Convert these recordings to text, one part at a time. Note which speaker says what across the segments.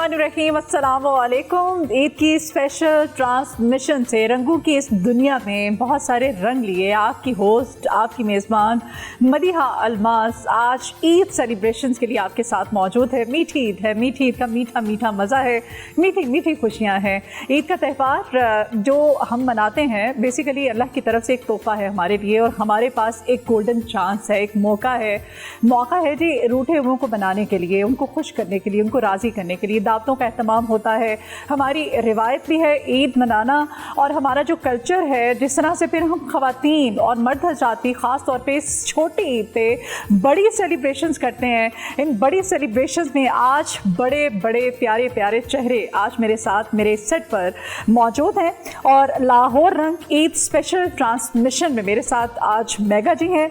Speaker 1: बिस्मिल्लाहिर्रहमानिर्रहीम, अस्सलाम वालेकुम। ईद की स्पेशल ट्रांसमिशन से रंगों की इस दुनिया में बहुत सारे रंग लिए आपकी होस्ट, आपकी मेज़बान मदीहा अलमास आज ईद सेलिब्रेशंस के लिए आपके साथ मौजूद है। मीठी ईद है, मीठी ईद का मीठा मीठा मज़ा है, मीठी मीठी खुशियाँ हैं। ईद का त्यौहार जो हम मनाते हैं बेसिकली अल्लाह की तरफ से एक तोहफ़ा है हमारे लिए, और हमारे पास एक गोल्डन चांस है, एक मौका है जी रूठे हुओं को बनाने के लिए, उनको खुश करने के लिए, उनको राज़ी करने के लिए दावतों का एहतमाम होता है। हमारी रिवायत भी है ईद मनाना, और हमारा जो कल्चर है जिस तरह से फिर हम ख़वातीन और मर्द हज़राती ख़ास तौर पे इस छोटी ईद पे बड़ी सेलिब्रेशंस करते हैं। इन बड़ी सेलिब्रेशंस में आज बड़े बड़े प्यारे प्यारे चेहरे आज मेरे साथ मेरे सेट पर मौजूद हैं, और लाहौर रंग ईद स्पेशल ट्रांसमिशन में मेरे साथ आज मेगा जी हैं।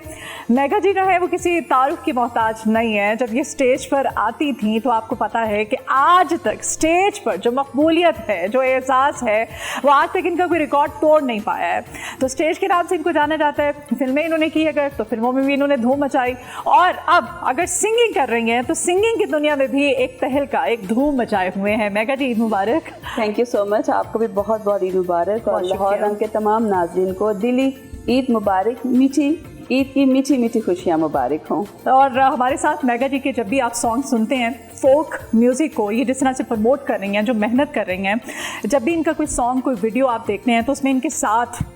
Speaker 1: मेगा जी जो है वो किसी तारुफ की मोहताज नहीं है। जब ये स्टेज पर आती थी तो आपको पता है कि आज तक स्टेज पर जो मकबूलियत है, जो एहसास है, वो आज तक इनका कोई रिकॉर्ड तोड़ नहीं पाया है। तो स्टेज के नाम से इनको जाना जाता है। फिल्में इन्होंने की अगर तो फिल्मों में भी इन्होंने धूम मचाई, और अब अगर सिंगिंग कर रही हैं तो सिंगिंग की दुनिया में भी एक तहलका, एक धूम मचाए हुए हैं। मेगा जी ईद मुबारक।
Speaker 2: थैंक यू सो मच, आपको भी बहुत बहुत ईद मुबारक, और लाहौर रंग के तमाम नाज़रीन को दिली ईद मुबारक। मीठी ईद की मीठी मीठी खुशियाँ मुबारक हों।
Speaker 1: और हमारे साथ मेगा जी के जब भी आप सॉन्ग सुनते हैं, फोक म्यूज़िक को ये जिस तरह से प्रमोट कर रही हैं, जो मेहनत कर रही हैं, जब भी इनका कोई सॉन्ग, कोई वीडियो आप देखते हैं तो उसमें इनके साथ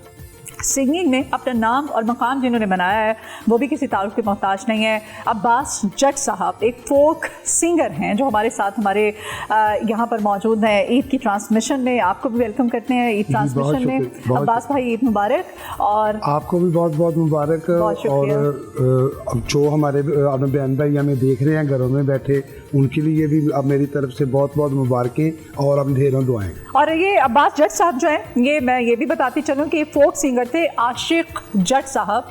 Speaker 1: सिंगिंग में अपना नाम और मकाम जिन्होंने बनाया है वो भी किसी तारुफ के मोहताज नहीं है। अब्बास जट साहब एक फोक सिंगर हैं जो हमारे साथ हमारे यहाँ पर मौजूद हैं ईद की ट्रांसमिशन में। आपको भी वेलकम करते हैं ईद ट्रांसमिशन में। अब्बास भाई ईद मुबारक। और आपको भी बहुत बहुत मुबारक। और जो हमारे अपने बहन भाई हमें देख रहे हैं घरों में बैठे, उनके लिए भी अब मेरी तरफ से बहुत बहुत मुबारकें और अब ढेरों दुआएं। और ये अब्बास जट साहब जो हैं, ये मैं ये भी बताती चलूँ कि फोक सिंगर थे आशिक जट साहब,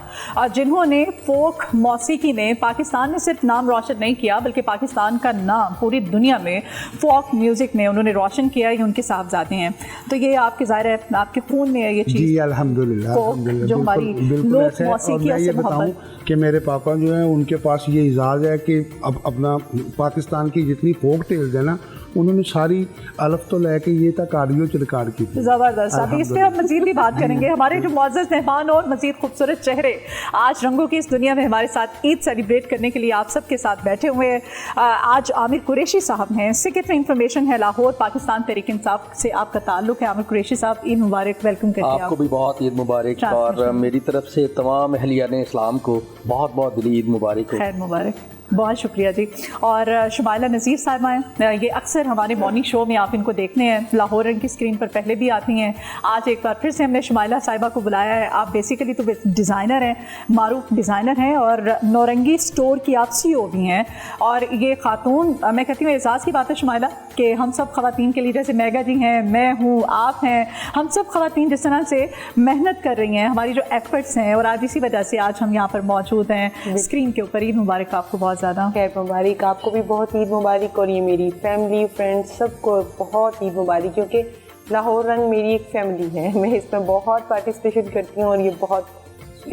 Speaker 1: जिन्होंने फोक मौसीकी में पाकिस्तान में सिर्फ नाम रोशन नहीं किया बल्कि पाकिस्तान का नाम पूरी दुनिया में फोक म्यूज़िक में उन्होंने रोशन किया। ये उनके साहबजादे हैं, तो ये आपके ज़ाहिर है आपके खून में है ये चीज़। जी अल्हम्दुलिल्लाह, जो हमारी लोक मौसीकी से मोहब्बत
Speaker 3: कि मेरे पापा जो हैं उनके पास ये इजाज़ है कि अब अपना पाकिस्तान की जितनी फोक टेल्स है ना, उन्होंने सारी अलफ तो लेके ये तक आडियो रिकॉर्ड की।
Speaker 1: ज़बरदस्त। अभी इस पर हम मज़ीद भी बात करेंगे। हमारे जो मुअज़्ज़ज़ मेहमान और मज़ीद खूबसूरत चेहरे आज रंगों की इस दुनिया में हमारे साथ ईद सेलिब्रेट करने के लिए आप सबके साथ बैठे हुए हैं। आज आमिर कुरैशी साहब हैं, सेक्रेटरी इंफॉर्मेशन है लाहौर पाकिस्तान तहरीक इंसाफ से आपका ताल्लुक़ है। आमिर कुरैशी साहब ईद मुबारक, वेलकम करते हैं।
Speaker 4: आपको भी बहुत ईद मुबारक, और मेरी तरफ से तमाम अहलियाने इस्लाम को बहुत बहुत दिली ईद मुबारक।
Speaker 1: खैर मुबारक, बहुत शुक्रिया जी। और शुमाइला नज़ीर साहिबा हैं, ये अक्सर हमारे मॉर्निंग शो में आप इनको देखते हैं, लाहौर रंग की स्क्रीन पर पहले भी आती हैं। आज एक बार फिर से हमने शुमाइला साहिबा को बुलाया है। आप बेसिकली तो डिज़ाइनर हैं, मारूफ डिज़ाइनर हैं, और नौरंगी स्टोर की आप CEO भी हैं। और ये खातून, मैं कहती हूँ एजाज़ की बात है शुमाइला कि हम सब ख़वातीन के लिए, जैसे मेगा जी हैं, मैं हूँ, आप हैं, हम सब ख़वातीन जिस तरह से मेहनत कर रही हैं, हमारी जो एफर्ट्स हैं, और आज इसी वजह से आज हम यहाँ पर मौजूद हैं स्क्रीन के ऊपर। ईद मुबारक आपको बहुत ज़्यादा।
Speaker 2: खैर मुबारक, आपको भी बहुत ईद मुबारक, और ये मेरी फैमिली फ्रेंड्स सबको बहुत ईद मुबारक, क्योंकि लाहौर रंग मेरी एक फैमिली है। मैं इसमें बहुत पार्टिसिपेशन करती हूँ, और ये बहुत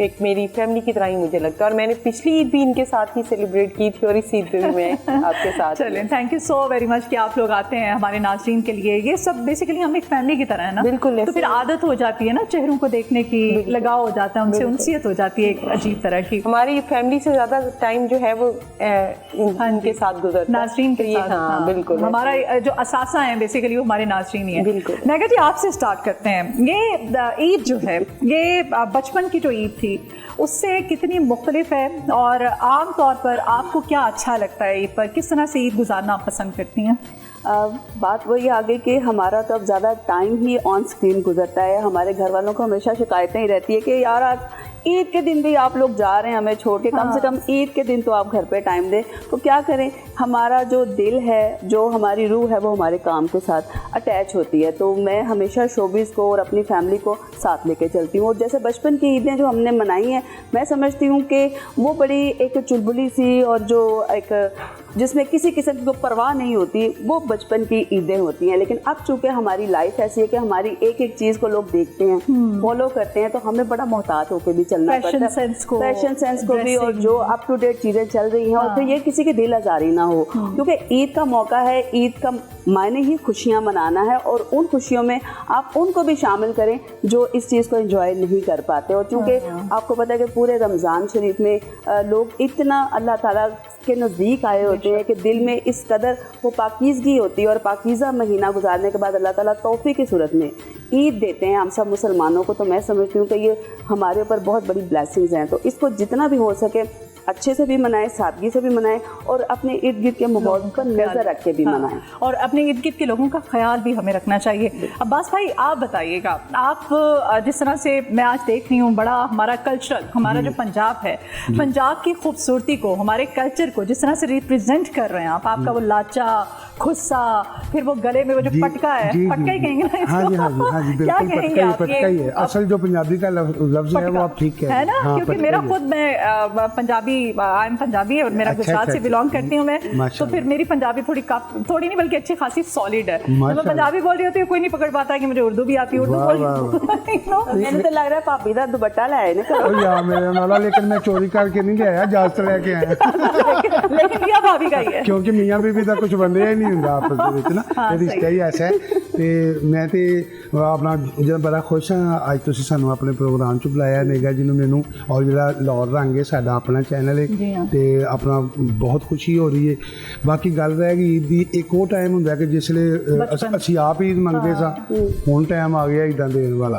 Speaker 2: एक मेरी फैमिली की तरह ही मुझे लगता है। और मैंने पिछली ईद भी इनके साथ ही सेलिब्रेट की थी, और इस ईद पे भी मैं आपके साथ।
Speaker 1: चलें, thank you so very much कि आप लोग आते हैं हमारे नाज़रीन के लिए। ये सब बेसिकली हम एक फैमिली की तरह है ना।
Speaker 2: बिल्कुल।
Speaker 1: तो फिर आदत हो जाती है ना चेहरों को देखने की, लगाव हो जाता है उनसे, उनसीयत हो जाती है एक अजीब तरह की।
Speaker 2: हमारी फैमिली से ज़्यादा टाइम जो है वो इनके साथ गुजरता है,
Speaker 1: नाज़रीन के साथ।
Speaker 2: हाँ बिल्कुल,
Speaker 1: हमारा जो असासा है बेसिकली वो हमारे नाज़रीन ही है।
Speaker 2: बिल्कुल।
Speaker 1: मेगा जी आपसे स्टार्ट करते हैं। ये ईद जो है, ये बचपन की जो ईद थी उससे कितनी मुख्तलिफ है, और आम तौर पर आपको क्या अच्छा लगता है ईद पर, किस तरह से ईद गुजारना आप पसंद करती हैं?
Speaker 2: बात वही आ गई कि हमारा तो अब ज़्यादा टाइम ही ऑन स्क्रीन गुजरता है। हमारे घर वालों को हमेशा शिकायतें ही रहती है कि यार आज ईद के दिन भी आप लोग जा रहे हैं हमें छोड़ के, कम से कम ईद के दिन तो आप घर पे टाइम दें। तो क्या करें, हमारा जो दिल है, जो हमारी रूह है, वो हमारे काम के साथ अटैच होती है। तो मैं हमेशा शोबिज़ को और अपनी फैमिली को साथ लेके चलती हूँ। और जैसे बचपन की ईदें जो हमने मनाई हैं, मैं समझती हूँ कि वो बड़ी एक चुलबुली सी और जो एक جس میں کسی قسم کی پرواہ نہیں ہوتی، وہ بچپن کی عیدیں ہوتی ہیں. لیکن اب چونکہ ہماری لائف ایسی ہے کہ ہماری ایک ایک چیز کو لوگ دیکھتے ہیں، فالو کرتے ہیں، تو ہمیں بڑا محتاط ہو کے بھی چلنا پڑتا ہے، فیشن سینس کو بھی، اور جو اپ ٹو ڈیٹ چیزیں چل رہی ہیں، اور پھر یہ کسی کی دل آزاری نہ ہو، کیونکہ عید کا موقع ہے. عید کا معنی ہی خوشیاں منانا ہے، اور ان خوشیوں میں آپ ان کو بھی شامل کریں جو اس چیز کو انجوائے نہیں کر پاتے. اور چونکہ آپ کو پتہ ہے کہ پورے رمضان شریف میں لوگ اتنا اللہ تعالیٰ کے نزدیک آئے ہوتے ہیں کہ دل میں اس قدر وہ پاکیزگی ہوتی ہے، اور پاکیزہ مہینہ گزارنے کے بعد اللہ تعالیٰ تحفے کی صورت میں عید دیتے ہیں ہم سب مسلمانوں کو. تو میں سمجھتی ہوں کہ یہ ہمارے اوپر بہت بڑی بلیسنگز ہیں. تو اس کو جتنا بھی ہو سکے اچھے سے بھی منائیں، سادگی سے بھی منائیں، اور اپنے ارد گرد کے ماحول پر نظر رکھ کے بھی منائیں،
Speaker 1: اور اپنے ارد گرد کے لوگوں کا خیال بھی ہمیں رکھنا چاہیے. عباس بھائی آپ بتائیے گا، آپ جس طرح سے میں آج دیکھ رہی ہوں بڑا ہمارا کلچر، ہمارا جو پنجاب ہے، پنجاب کی خوبصورتی کو، ہمارے کلچر کو جس طرح سے ریپرزینٹ کر رہے ہیں آپ کا وہ لاچا، خصا، پھر وہ گلے میں وہ جو پٹکا ہے، پٹکا ہی کہیں گے نا؟
Speaker 3: ہاں جی بالکل پٹکا ہی ہے. اصل جو پنجابی کا لفظ ہے وہ آپ ٹھیک ہے نا،
Speaker 1: کیونکہ میرا خود میں پنجابی اور میرا گجرات سے بلانگ کرتی ہوں میں، تو پھر میری پنجابی تھوڑی نہیں بلکہ اچھی خاصی سالڈ ہے. میں پنجابی بول رہی ہوتی ہوں، کوئی نہیں پکڑ پاتا کہ مجھے اردو بھی آتی ہے، اردو بول.
Speaker 2: مجھے تو لگ رہا ہے پاپی کا دوپٹہ لائے نا
Speaker 3: میرے والا، لیکن میں چوری کر کے نہیں لیا، اجازت لے کے آیا،
Speaker 1: لیکن یہ بھابی کا ہی ہے،
Speaker 3: کیونکہ میاں بیوی کا کچھ بندے ہی نہیں ہوں آپس میں نا، رشتہ ہی ایسا ہے. میں اپنا بڑا خوش ہاں اج تسی سانو اپنے پروگرام چ بلایا نیگا جی مینوں، اور جڑا لاہور رنگ ہے ساڈا اپنا چینل ہے تے اپنا بہت خوشی ہو رہی ہے. باقی گل رہ گئی عید دی، ایک وہ ٹائم ہوندا کہ جس لے اسی آپ عید منگتے سا، ہن ٹائم آ گیا عیداں دین والا.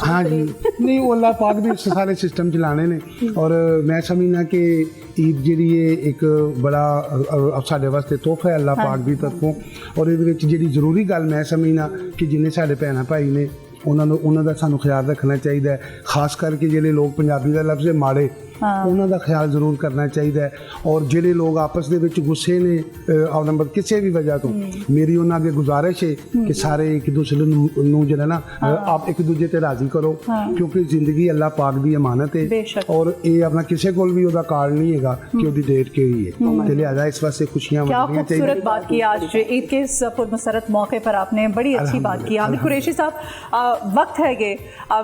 Speaker 3: ہاں جی نہیں، وہ اللہ پاک نے سارے سسٹم چلانے نے، اور میں سمجھنا کہ عید جڑی ہے ایک بڑا ساڈے واسطے تحفہ ہے اللہ پاک دی طرفوں. اور یہ جڑی ضروری گل میں سمجھنا کہ جنہیں ساڈے بھੈਣਾਂ بھائی نے انہوں کا سانو خیال رکھنا چاہیے، خاص کر کے جڑے لوگ پنجابی کا لفظ ہے ماڑے، انہوں کا خیال ضرور کرنا چاہیے. اور جڑے لوگ آپس دے وچ غصے نے نمبر کسی بھی وجہ تو، میری انہوں اگے گزارش ہے کہ سارے ایک دوسرے نو جڑا نا آپ ایک دوجے تے راضی کرو، کیونکہ زندگی اللہ پاک دی امانت ہے، اور یہ اپنا کسی کول بھی وہ کارڈ نہیں ہے کہ وہ ڈیٹ کیڑی ہے، لہٰذا اس واسطے خوشیاں منانا چاہیے.
Speaker 1: خوبصورت بات کی آج عید کے اس پرمسرت موقع پر آپ نے، بڑی اچھی بات کی. عامر قریشی صاحب، وقت ہے کہ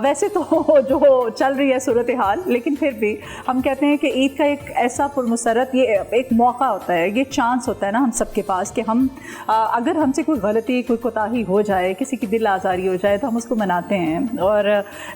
Speaker 1: ویسے تو جو چل رہی ہے صورتحال، لیکن پھر بھی ہم کہتے ہیں کہ عید کا ایک ایسا پرمسرت، یہ ایک موقع ہوتا ہے، یہ چانس ہوتا ہے نا ہم سب کے پاس کہ ہم اگر ہم سے کوئی غلطی، کوئی کوتاہی ہو جائے، کسی کی دل آزاری ہو جائے، تو ہم اس کو مناتے ہیں. اور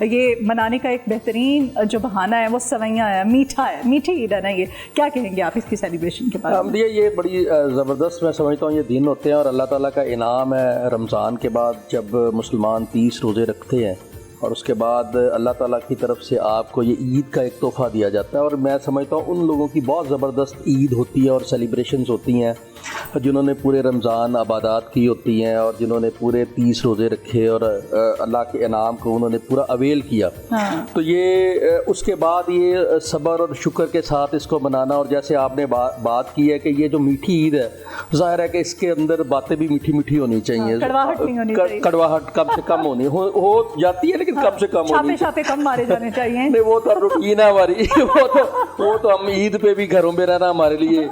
Speaker 1: یہ منانے کا ایک بہترین جو بہانہ ہے وہ سوئیاں ہے، میٹھا ہے، میٹھی عید ہے نا. یہ کیا کہیں گے آپ اس کی سیلیبریشن کے بارے میں؟
Speaker 4: یہ بڑی زبردست میں سمجھتا ہوں یہ دن ہوتے ہیں، اور اللہ تعالیٰ کا انعام ہے رمضان کے بعد جب مسلمان 30 روزے رکھتے ہیں، اور اس کے بعد اللہ تعالیٰ کی طرف سے آپ کو یہ عید کا ایک تحفہ دیا جاتا ہے. اور میں سمجھتا ہوں ان لوگوں کی بہت زبردست عید ہوتی ہے اور سیلیبریشنز ہوتی ہیں جنہوں نے پورے رمضان عبادات کی ہوتی ہیں، اور جنہوں نے پورے 30 روزے رکھے، اور اللہ کے انعام کو انہوں نے پورا اویل کیا. تو یہ اس کے بعد یہ صبر اور شکر کے ساتھ اس کو منانا. اور جیسے آپ نے بات کی ہے کہ یہ جو میٹھی عید ہے، ظاہر ہے کہ اس کے اندر باتیں بھی میٹھی میٹھی ہونی چاہیے، کڑواہٹ کم سے کم ہونی ہو جاتی ہے، لیکن کم سے کم ہونی،
Speaker 1: چھاپے کم مارے جانے چاہیے.
Speaker 4: نہیں وہ تو روٹین ہے ہماری، وہ تو ہم عید پہ بھی گھروں میں رہنا ہمارے لیے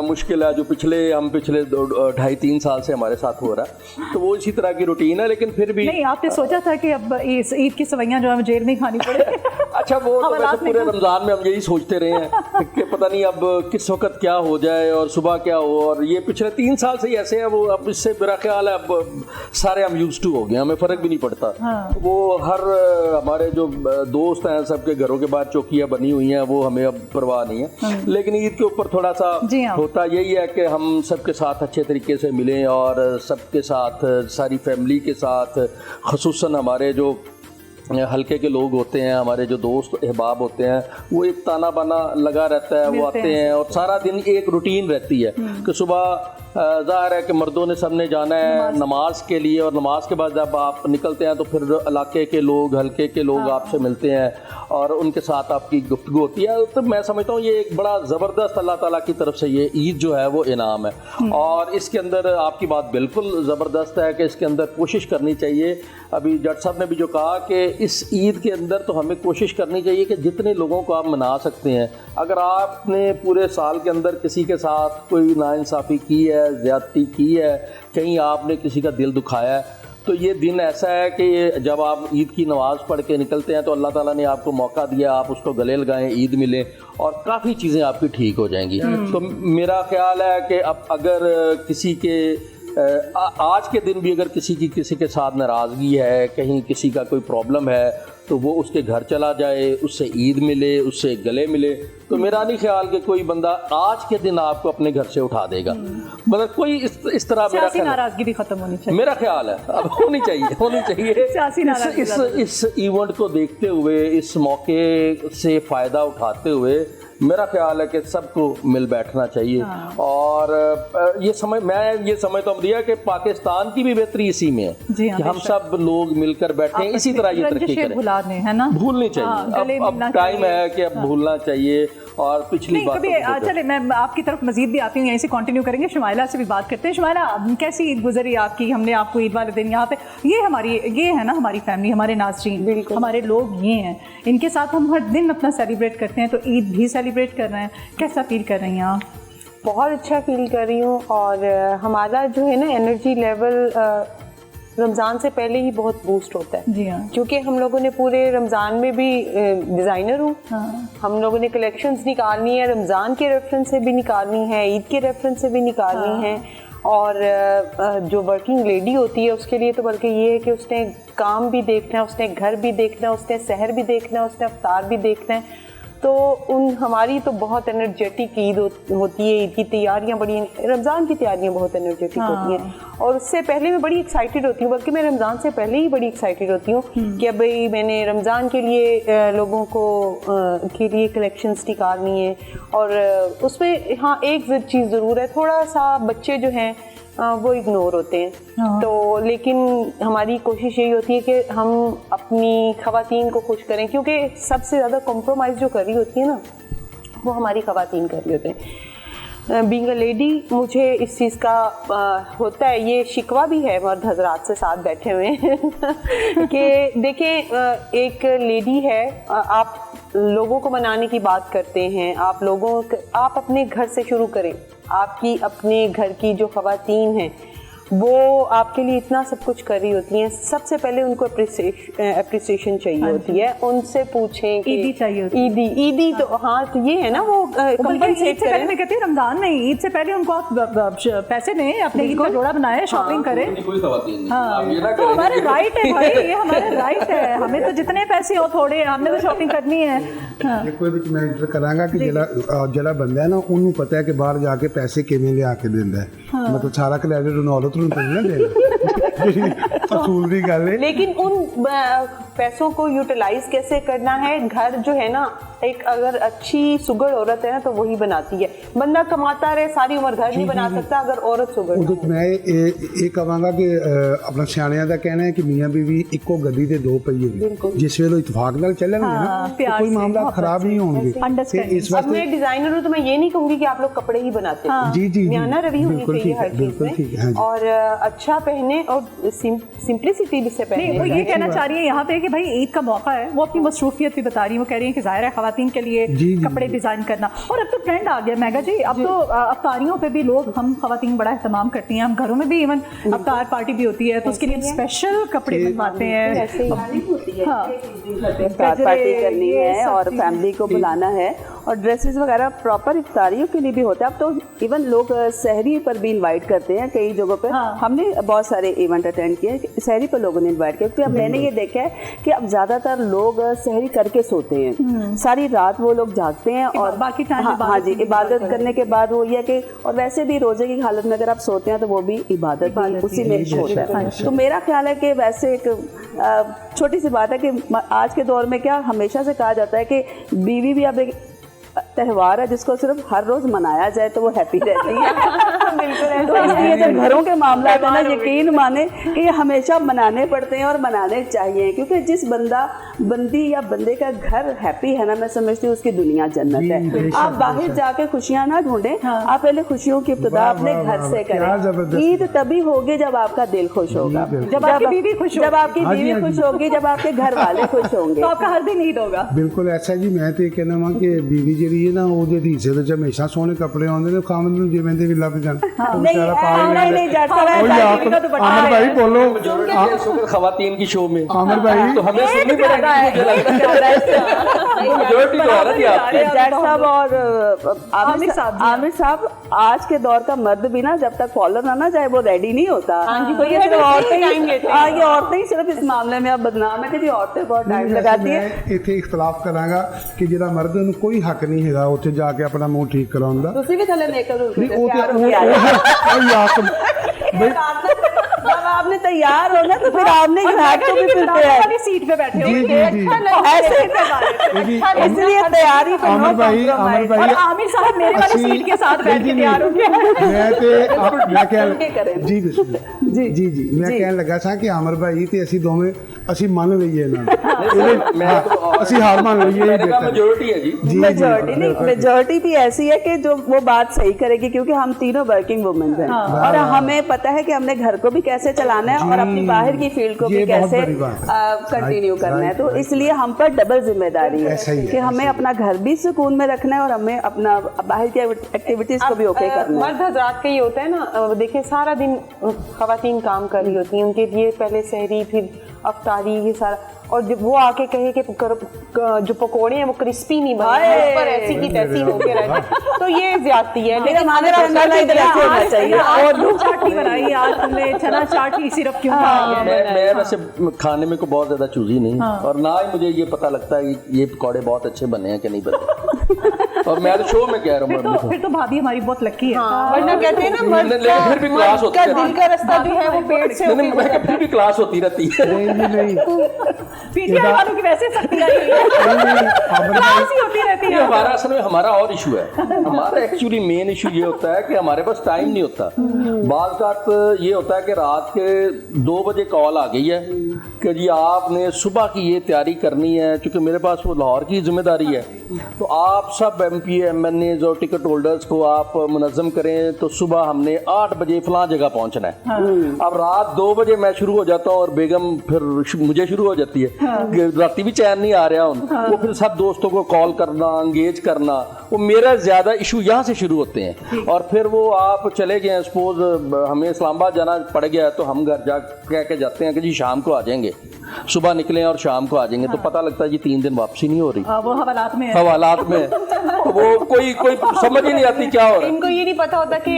Speaker 4: مشکل ہے، جو پچھلے 2.5-3 سال سے ہمارے ساتھ ہو رہا ہے، تو وہ اسی طرح کی روٹین ہے. لیکن پھر بھی
Speaker 1: نہیں، آپ نے سوچا تھا کہ اب عید کی سوئیاں جو ہم جیل میں کھانی پڑے؟
Speaker 4: اچھا وہ تو ویسے پورے رمضان میں ہم یہی سوچتے رہے ہیں کہ پتہ نہیں اب کس وقت کیا ہو جائے اور صبح کیا ہو. اور یہ پچھلے 3 سال سے ہی ایسے ہیں، وہ اب اس سے میرا خیال ہے اب سارے ہم یوز ٹو ہو گئے، ہمیں فرق بھی نہیں پڑتا. وہ ہر ہمارے جو دوست ہیں سب کے گھروں کے بعد چوکیاں بنی ہوئی ہیں، وہ ہمیں اب پرواہ نہیں ہے. لیکن عید کے اوپر تھوڑا سا ہوتا یہی ہے کہ ہم سب کے ساتھ اچھے طریقے سے ملیں، اور سب کے ساتھ، ساری فیملی کے ساتھ، خصوصاً ہمارے جو حلقے کے لوگ ہوتے ہیں، ہمارے جو دوست احباب ہوتے ہیں، وہ ایک تانا بانا لگا رہتا ہے، وہ آتے ہیں، اور سارا دن ایک روٹین رہتی ہے کہ صبح ظاہر ہے کہ مردوں نے سب نے جانا ہے نماز کے لیے، اور نماز کے بعد جب آپ نکلتے ہیں تو پھر علاقے کے لوگ، حلقے کے لوگ آپ سے ملتے ہیں اور ان کے ساتھ آپ کی گفتگو ہوتی ہے. تو میں سمجھتا ہوں یہ ایک بڑا زبردست اللہ تعالیٰ کی طرف سے یہ عید جو ہے وہ انعام ہے، اور اس کے اندر آپ کی بات بالکل زبردست ہے کہ اس کے اندر کوشش کرنی چاہیے. ابھی جٹ صاحب نے بھی جو کہا کہ اس عید کے اندر تو ہمیں کوشش کرنی چاہیے کہ جتنے لوگوں کو آپ منا سکتے ہیں، اگر آپ نے پورے سال کے اندر کسی کے ساتھ کوئی ناانصافی کی ہے، زیادتی کی ہے، کہیں آپ نے کسی کا دل دکھایا ہے، تو یہ دن ایسا ہے کہ جب آپ عید کی نماز پڑھ کے نکلتے ہیں تو اللہ تعالیٰ نے آپ کو موقع دیا، آپ اس کو گلے لگائیں، عید ملیں، اور کافی چیزیں آپ کی ٹھیک ہو جائیں گی. تو میرا خیال ہے کہ اب اگر کسی کے آج کے دن بھی اگر کسی کے ساتھ ناراضگی ہے، کہیں کسی کا کوئی پرابلم ہے، تو وہ اس کے گھر چلا جائے، اس سے عید ملے، اس سے گلے ملے. تو میرا نہیں خیال کہ کوئی بندہ آج کے دن آپ کو اپنے گھر سے اٹھا دے گا، مطلب کوئی اس طرح.
Speaker 1: سیاسی ناراضگی بھی ختم ہونی چاہیے،
Speaker 4: میرا خیال ہے اب ہونی چاہیے. اس ایونٹ کو دیکھتے ہوئے، اس موقع سے فائدہ اٹھاتے ہوئے میرا خیال ہے کہ سب کو مل بیٹھنا چاہیے. اور میں یہ سمجھتا ہوں کہ پاکستان کی بھی بہتری اسی میں ہے کہ ہم سب لوگ مل کر بیٹھیں، اسی طرح یہ ترقی کریں. بھولنی چاہیے، اب ٹائم ہے کہ اب بھولنا چاہیے. اور پچھلی بات
Speaker 1: چلے میں آپ کی طرف مزید بھی آتی ہوں، یہیں سے کنٹینیو کریں گے. شمائلہ سے بھی بات کرتے ہیں. شمائلہ، کیسی عید گزری آپ کی؟ ہم نے آپ کو عید والے دن یہاں پہ، یہ ہے نا ہماری فیملی، ہمارے ناظرین، ہمارے لوگ یہ ہیں، ان کے ساتھ ہم ہر دن اپنا سیلیبریٹ کرتے ہیں، تو عید بھی سیلیبریٹ کر رہے ہیں. کیسا فیل کر رہی ہیں آپ؟
Speaker 5: بہت اچھا فیل کر رہی ہوں، اور ہمارا جو ہے نا انرجی لیول رمضان سے پہلے ہی بہت بوسٹ ہوتا ہے.
Speaker 1: جی ہاں،
Speaker 5: کیونکہ ہم لوگوں نے پورے رمضان میں بھی ڈیزائنر ہوں، ہم لوگوں نے کلیکشنز نکالنی ہے، رمضان کے ریفرنس سے بھی نکالنی ہے، عید کے ریفرنس سے بھی نکالنی ہے. اور جو ورکنگ لیڈی ہوتی ہے اس کے لیے تو بلکہ یہ ہے کہ اس نے کام بھی دیکھنا ہے، اس نے گھر بھی دیکھنا ہے، اس نے سحر بھی دیکھنا ہے، اس نے افطار بھی دیکھنا ہے. تو ہماری تو بہت انرجیٹک عید ہوتی ہے. عید کی تیاریاں بڑی، رمضان کی تیاریاں بہت انرجیٹک ہوتی ہیں. اور اس سے پہلے میں بڑی ایکسائٹیڈ ہوتی ہوں، بلکہ میں رمضان سے پہلے ہی بڑی ایکسائٹیڈ ہوتی ہوں کہ بھائی میں نے رمضان کے لیے لوگوں کو کے لیے کلیکشنز نکالنی ہے. اور اس میں ہاں ایک چیز ضرور ہے، تھوڑا سا بچے جو ہیں وہ اگنور ہوتے ہیں. تو لیکن ہماری کوشش یہی ہوتی ہے کہ ہم اپنی خواتین کو خوش کریں، کیونکہ سب سے زیادہ کمپرومائز جو کر رہی ہوتی ہے نا وہ ہماری خواتین کر رہی ہوتے ہیں. بینگ اے لیڈی مجھے اس چیز کا ہوتا ہے، یہ شکوہ بھی ہے مرد حضرات سے ساتھ بیٹھے ہوئے ہیں کہ دیکھیں ایک لیڈی ہے، آپ لوگوں کو منانے کی بات کرتے ہیں، آپ اپنے گھر سے شروع کریں. آپ کی اپنے گھر کی جو خواتین ہیں وہ آپ کے لیے اتنا سب کچھ کر رہی ہوتی ہیں. سب سے پہلے ان کو اپریسیشن چاہیے ہوتی ہے. ان سے پوچھیں کہ
Speaker 1: عیدی چاہیے ہوتی ہے.
Speaker 5: عیدی تو ہاں تو یہ ہے نا وہ
Speaker 1: کمپنسیٹ کریں. میں کہتی ہوں رمضان میں عید سے پہلے ان کو آپ پیسے دیں، اپنے عید کا جوڑا بنائیں، شاپنگ کریں. تو ہمارا رائٹ ہے بھائی، یہ ہمارا رائٹ ہے. ہمیں تو جتنے پیسے ہو تھوڑے، ہم نے تو شاپنگ کرنی ہے.
Speaker 3: کوئی بھی میں انٹر کراں گا کہ جڑا بندہ ہے نا انہوں پتہ ہے کہ باہر جا کے پیسے کیویں لیا کے دیندا ہے، مطلب سارا کریڈٹ انہوں عورت نوں تو نہیں دینا اصول دی گل ہے.
Speaker 5: لیکن ان پیسوں کو یوٹیلائز کیسے کرنا ہے؟ گھر جو ہے نا، ایک اگر اچھی سگڑ عورت ہے نا تو وہی بناتی ہے. بندہ کماتا رہے ساری عمر گھر نہیں بنا سکتا اگر عورت سگڑ نہ ہو.
Speaker 3: میں یہ کہاں گا کہ اپنا سیاںیاں دا کہنا ہے کہ میاں بیوی اکو گڈی دے دو پہیے نے، جس ویلے اتفاق نال چلن گے نا کوئی معاملہ خراب نہیں ہوں گے.
Speaker 5: اب میں ڈیزائنر ہوں تو میں یہ نہیں کہوں گی کہ آپ لوگ کپڑے ہی بناتے ہیں.
Speaker 3: جی جی
Speaker 5: میانہ روی ہونی چاہیے ہر چیز میں، اور اچھا پہنے اور سمپلسٹی سے پہنے.
Speaker 1: وہ یہ کہنا چاہ رہی ہے یہاں پہ کہ بھائی عید کا موقع ہے، وہ اپنی مصروفیت بھی بتا رہی ہیں. وہ کہہ رہی ہیں کہ ظاہر ہے خواتین کے لیے کپڑے ڈیزائن کرنا. اور اب تو ٹرینڈ آ گیا میگا جی، اب تو افطاریوں پہ بھی لوگ، ہم خواتین بڑا اہتمام کرتی ہیں. ہم گھروں میں بھی ایون افطار پارٹی بھی ہوتی ہے تو اس کے لیے اسپیشل کپڑے بنواتے ہیں.
Speaker 2: افطار پارٹی کرنی ہے اور فیملی کو بلانا ہے، اور ڈریسز وغیرہ پراپر افطاریوں کے لیے بھی ہوتا ہے. اب تو ایون لوگ سحری پر بھی انوائٹ کرتے ہیں کئی جگہوں پہ. ہم نے بہت سارے ایونٹ اٹینڈ کیے، سحری پر لوگوں نے انوائٹ کیا. کیونکہ اب میں نے یہ دیکھا ہے کہ اب زیادہ تر لوگ سحری کر کے سوتے ہیں، ساری رات وہ لوگ جاگتے ہیں اور
Speaker 1: باقی ٹائم
Speaker 2: ہاں جی عبادت کرنے کے بعد وہ یہ کہ، اور ویسے بھی روزے کی حالت میں اگر آپ سوتے ہیں تو وہ بھی عبادت اسی میں ہوتا ہے. تو میرا خیال ہے کہ ویسے ایک چھوٹی سی بات ہے کہ آج کے دور میں کیا ہمیشہ سے کہا جاتا ہے کہ بیوی بھی اب त्यौहार है जिसको सिर्फ हर रोज मनाया जाए तो वो हैप्पी रहती है। बिल्कुल। तो इसलिए जब घरों के मामला है ना, यकीन माने कि ये हमेशा मनाने पड़ते हैं और मनाने चाहिए, क्योंकि जिस बंदी या बंदे का घर हैप्पी है ना, मैं समझती हूँ उसकी दुनिया जन्नत है। आप बाहर जाके खुशियाँ ना ढूंढें, आप पहले खुशियों की इब्तिदा अपने घर से करें। ईद तभी होगी जब आपका दिल खुश होगा,
Speaker 1: जब आपकी बीवी खुश
Speaker 2: जब आपकी बीवी खुश होगी, जब आपके घर वाले खुश होंगे,
Speaker 1: तो आपका हर दिन ईद होगा।
Speaker 3: ਬਿਲਕੁਲ ਐਸਾ ਜੀ। ਮੈਂ ਤੇ ਇਹ ਕਹਿਣਾ ਵਾਂ ਕਿ ਬੀਵੀ ਜਿਹੜੀ ਹੈ ਨਾ, ਉਹਦੇ ਹਿੱਸੇ ਵਿੱਚ ਹਮੇਸ਼ਾ ਸੋਹਣੇ ਕੱਪੜੇ ਆਉਂਦੇ ਨੇ, ਖਾਵੰਦ ਨੂੰ ਜਿਵੇਂ ਦੇ ਵੀ ਲੱਭ ਜਾਣ।
Speaker 2: नहीं जट साहब
Speaker 3: आमिर भाई बोलो,
Speaker 4: खवातीन की शो में
Speaker 3: आमिर भाई
Speaker 4: तो हमें सुननी पड़ेगी, मेजॉरिटी तो औरत ही आपकी।
Speaker 2: जट साहब और आमिर साहब, आज के दौर का मर्द भी ना जब तक फॉलो ना जाए वो रेडी नहीं होता। तो ये सिर्फ ये औरतें ही सिर्फ इस मामले में अब बदनाम है कि जी औरतें बहुत टाइम लगाती है।
Speaker 3: ਮੈਂ ਇੱਥੇ ਇਖਤਲਾਫ ਕਰਾਂਗਾ ਕਿ ਜਿਹੜਾ ਮਰਦ ਨੂੰ ਕੋਈ ਹੱਕ ਨਹੀਂ ਹੈਗਾ ਉੱਥੇ ਜਾ ਕੇ ਆਪਣਾ ਮੂੰਹ ਠੀਕ ਕਰਾਉਣ ਦਾ।
Speaker 2: ਤੁਸੀਂ ਵੀ ਥੱਲੇ ਮੇਕਅਪ
Speaker 3: ਨਹੀਂ ਉਹ ਤੇ
Speaker 2: जब आपने तैयार होना तो फिर आपने घाट को भी फिरते हैं,
Speaker 1: सीट पे बैठे
Speaker 3: जी
Speaker 1: हुए
Speaker 3: जी जी
Speaker 2: ऐसे इसलिए तैयारी तो
Speaker 3: आमिर भाई
Speaker 1: और आमिर साहब मेरे वाली सीट के साथ बैठ के तैयार हो गए।
Speaker 3: ਮੈਂ ਤੇ ਮੈਂ ਕਹਿ ਜੀ ਜੀ ਜੀ ਮੈਂ ਕਹਿਣ ਲੱਗਾ ਸਾਂ ਕਿ ਆਮਰ ਭਾਈ ਤੇ ਅਸੀਂ ਦੋਵੇਂ ਅਸੀਂ ਮੰਨ ਲਈਏ ਇਹਨਾਂ ਨੂੰ, ਅਸੀਂ ਹਾਰ ਮੰਨ ਲਈਏ।
Speaker 4: मेजॉरिटी है जी।
Speaker 2: मेजॉरिटी नहीं, मेजॉरिटी भी ऐसी है कि जो वो बात सही करेगी, क्योंकि हम तीनों वर्किंग वुमेन हैं और हमें पता है कि हमने घर को भी कैसे चलाना है और अपनी बाहर की फील्ड को भी कैसे कंटिन्यू करना है। तो इसलिए हम पर डबल जिम्मेदारी है कि हमें अपना घर भी सुकून में रखना है और हमें अपना बाहर की एक्टिविटीज को भी ओके करना है।
Speaker 5: मर्द हजरात का ये होता है ना, देखिए सारा दिन खवातीन काम कर रही होती हैं, उनके लिए पहले सहरी फिर अफ्तारी ये सारा, और जब वो आके कहे कि जो पकोड़े हैं वो क्रिस्पी नहीं बने, पर ऐसी की तैसी होके रहे, तो ये ज्यादती है। लेकिन
Speaker 1: और चाटी बनाई आज तुमने, चना चाटी सिर्फ क्यों खाई है?
Speaker 4: मैं वैसे खाने में को बहुत ज्यादा चूजी नहीं, और ना ही मुझे ये पता लगता है कि ये पकौड़े बहुत अच्छे बने हैं कि नहीं बने। और मैं तो शो में कह रहा हूँ,
Speaker 1: फिर तो भाभी हमारी बहुत लकी है।
Speaker 5: वरना कहते हैं ना मर्द
Speaker 4: फिर भी क्लास होती
Speaker 5: का
Speaker 4: है,
Speaker 5: दिल का रास्ता जो है वो पेट से
Speaker 4: फिर भी क्लास होती रहती है।
Speaker 1: पीटीआई वालों की वैसे सख्ती आई हुई है, क्लास ही होती रहती है।
Speaker 4: हमारा असल में हमारा और इशू है, हमारा एक्चुअली मेन इशू ये होता है कि हमारे पास टाइम नहीं होता। बात ये होता है कि रात के 2 बजे कॉल आ गई है कि जी आपने सुबह की ये तैयारी करनी है, क्योंकि मेरे पास वो लाहौर की जिम्मेदारी है, तो आप सब MP MNAs और टिकट होल्डर्स को आप मुनज़्ज़म करें, तो सुबह हमने 8 बजे फलां जगह पहुंचना है। अब रात 2 बजे मैं शुरू हो जाता हूँ और बेगम फिर मुझे शुरू हो जाती है कि राती भी चैन नहीं आ रहा उन, वो फिर सब दोस्तों को कॉल करना, एंगेज करना, वो मेरा ज़्यादा इशू यहाँ से शुरू होते हैं। और फिर वो आप चले गए, सपोज हमें इस्लामाबाद जाना पड़ गया, तो हम घर जा कह के जाते हैं कि जी शाम को आ जाएंगे, सुबह निकलें और शाम को आ जाएंगे, तो पता लगता है जी 3 दिन वापसी नहीं हो रही,
Speaker 1: वो हवालात में
Speaker 4: तो वो कोई समझ ही नहीं आती क्या हो रहा है।
Speaker 5: इनको ये नहीं पता होता कि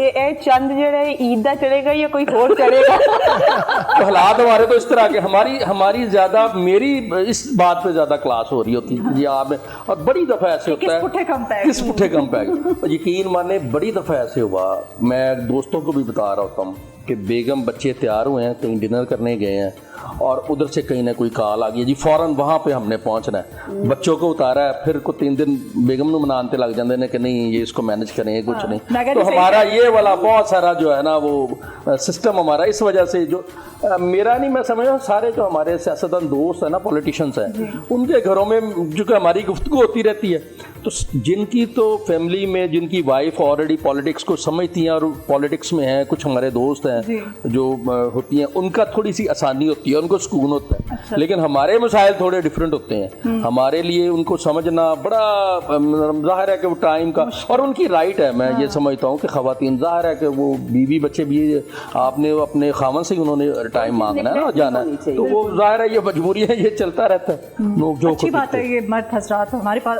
Speaker 5: ए चंद जो ईद दा चलेगा या कोई और चलेगा।
Speaker 4: तो हालात हमारे तो इस तरह के, हमारी ज्यादा मेरी इस बात पे ज्यादा क्लास हो रही होती है जी आप, और बड़ी दफा ऐसे होता है किस पुट्ठे कम पैग यकीन माने बड़ी दफा ऐसे हुआ, मैं दोस्तों को भी बता रहा होता हूँ कि बेगम बच्चे तैयार हुए हैं, कहीं डिनर करने गए हैं और उधर से कहीं ना कोई कॉल आ गई जी, फौरन वहाँ पे हमने पहुँचना है, बच्चों को उतारा है, फिर को 3 दिन बेगम ने मनाते लग जाते हैं कि नहीं ये इसको मैनेज करें कुछ नहीं। तो हमारा ये वाला बहुत सारा जो है ना वो सिस्टम हमारा इस वजह से, जो मेरा नहीं मैं समझ रहा हूँ, सारे जो हमारे सियासतदान दोस्त हैं ना, पॉलिटिशियंस हैं, उनके घरों में जो कि हमारी गुफ्तगू होती रहती है, तो जिनकी तो फैमिली में जिनकी वाइफ ऑलरेडी पॉलिटिक्स को समझती हैं और पॉलिटिक्स में हैं, कुछ हमारे दोस्त हैं जो होती हैं, उनका थोड़ी सी आसानी होती है, उनको सुकून होता है। अच्छा। लेकिन हमारे मसाइल थोड़े डिफरेंट होते हैं, हमारे लिए उनको समझना बड़ा ज़ाहिर है कि वो टाइम का, और उनकी राइट है, मैं ये समझता हूँ कि ख़वातीन ज़ाहिर है कि वो बीवी बच्चे भी आपने अपने खामन से उन्होंने टाइम मांगना है ना, जाना है, तो वो ज़ाहिर है ये मजबूरी है, ये चलता रहता है। लोग जो
Speaker 1: अच्छी बात है, ये मर्द हजरात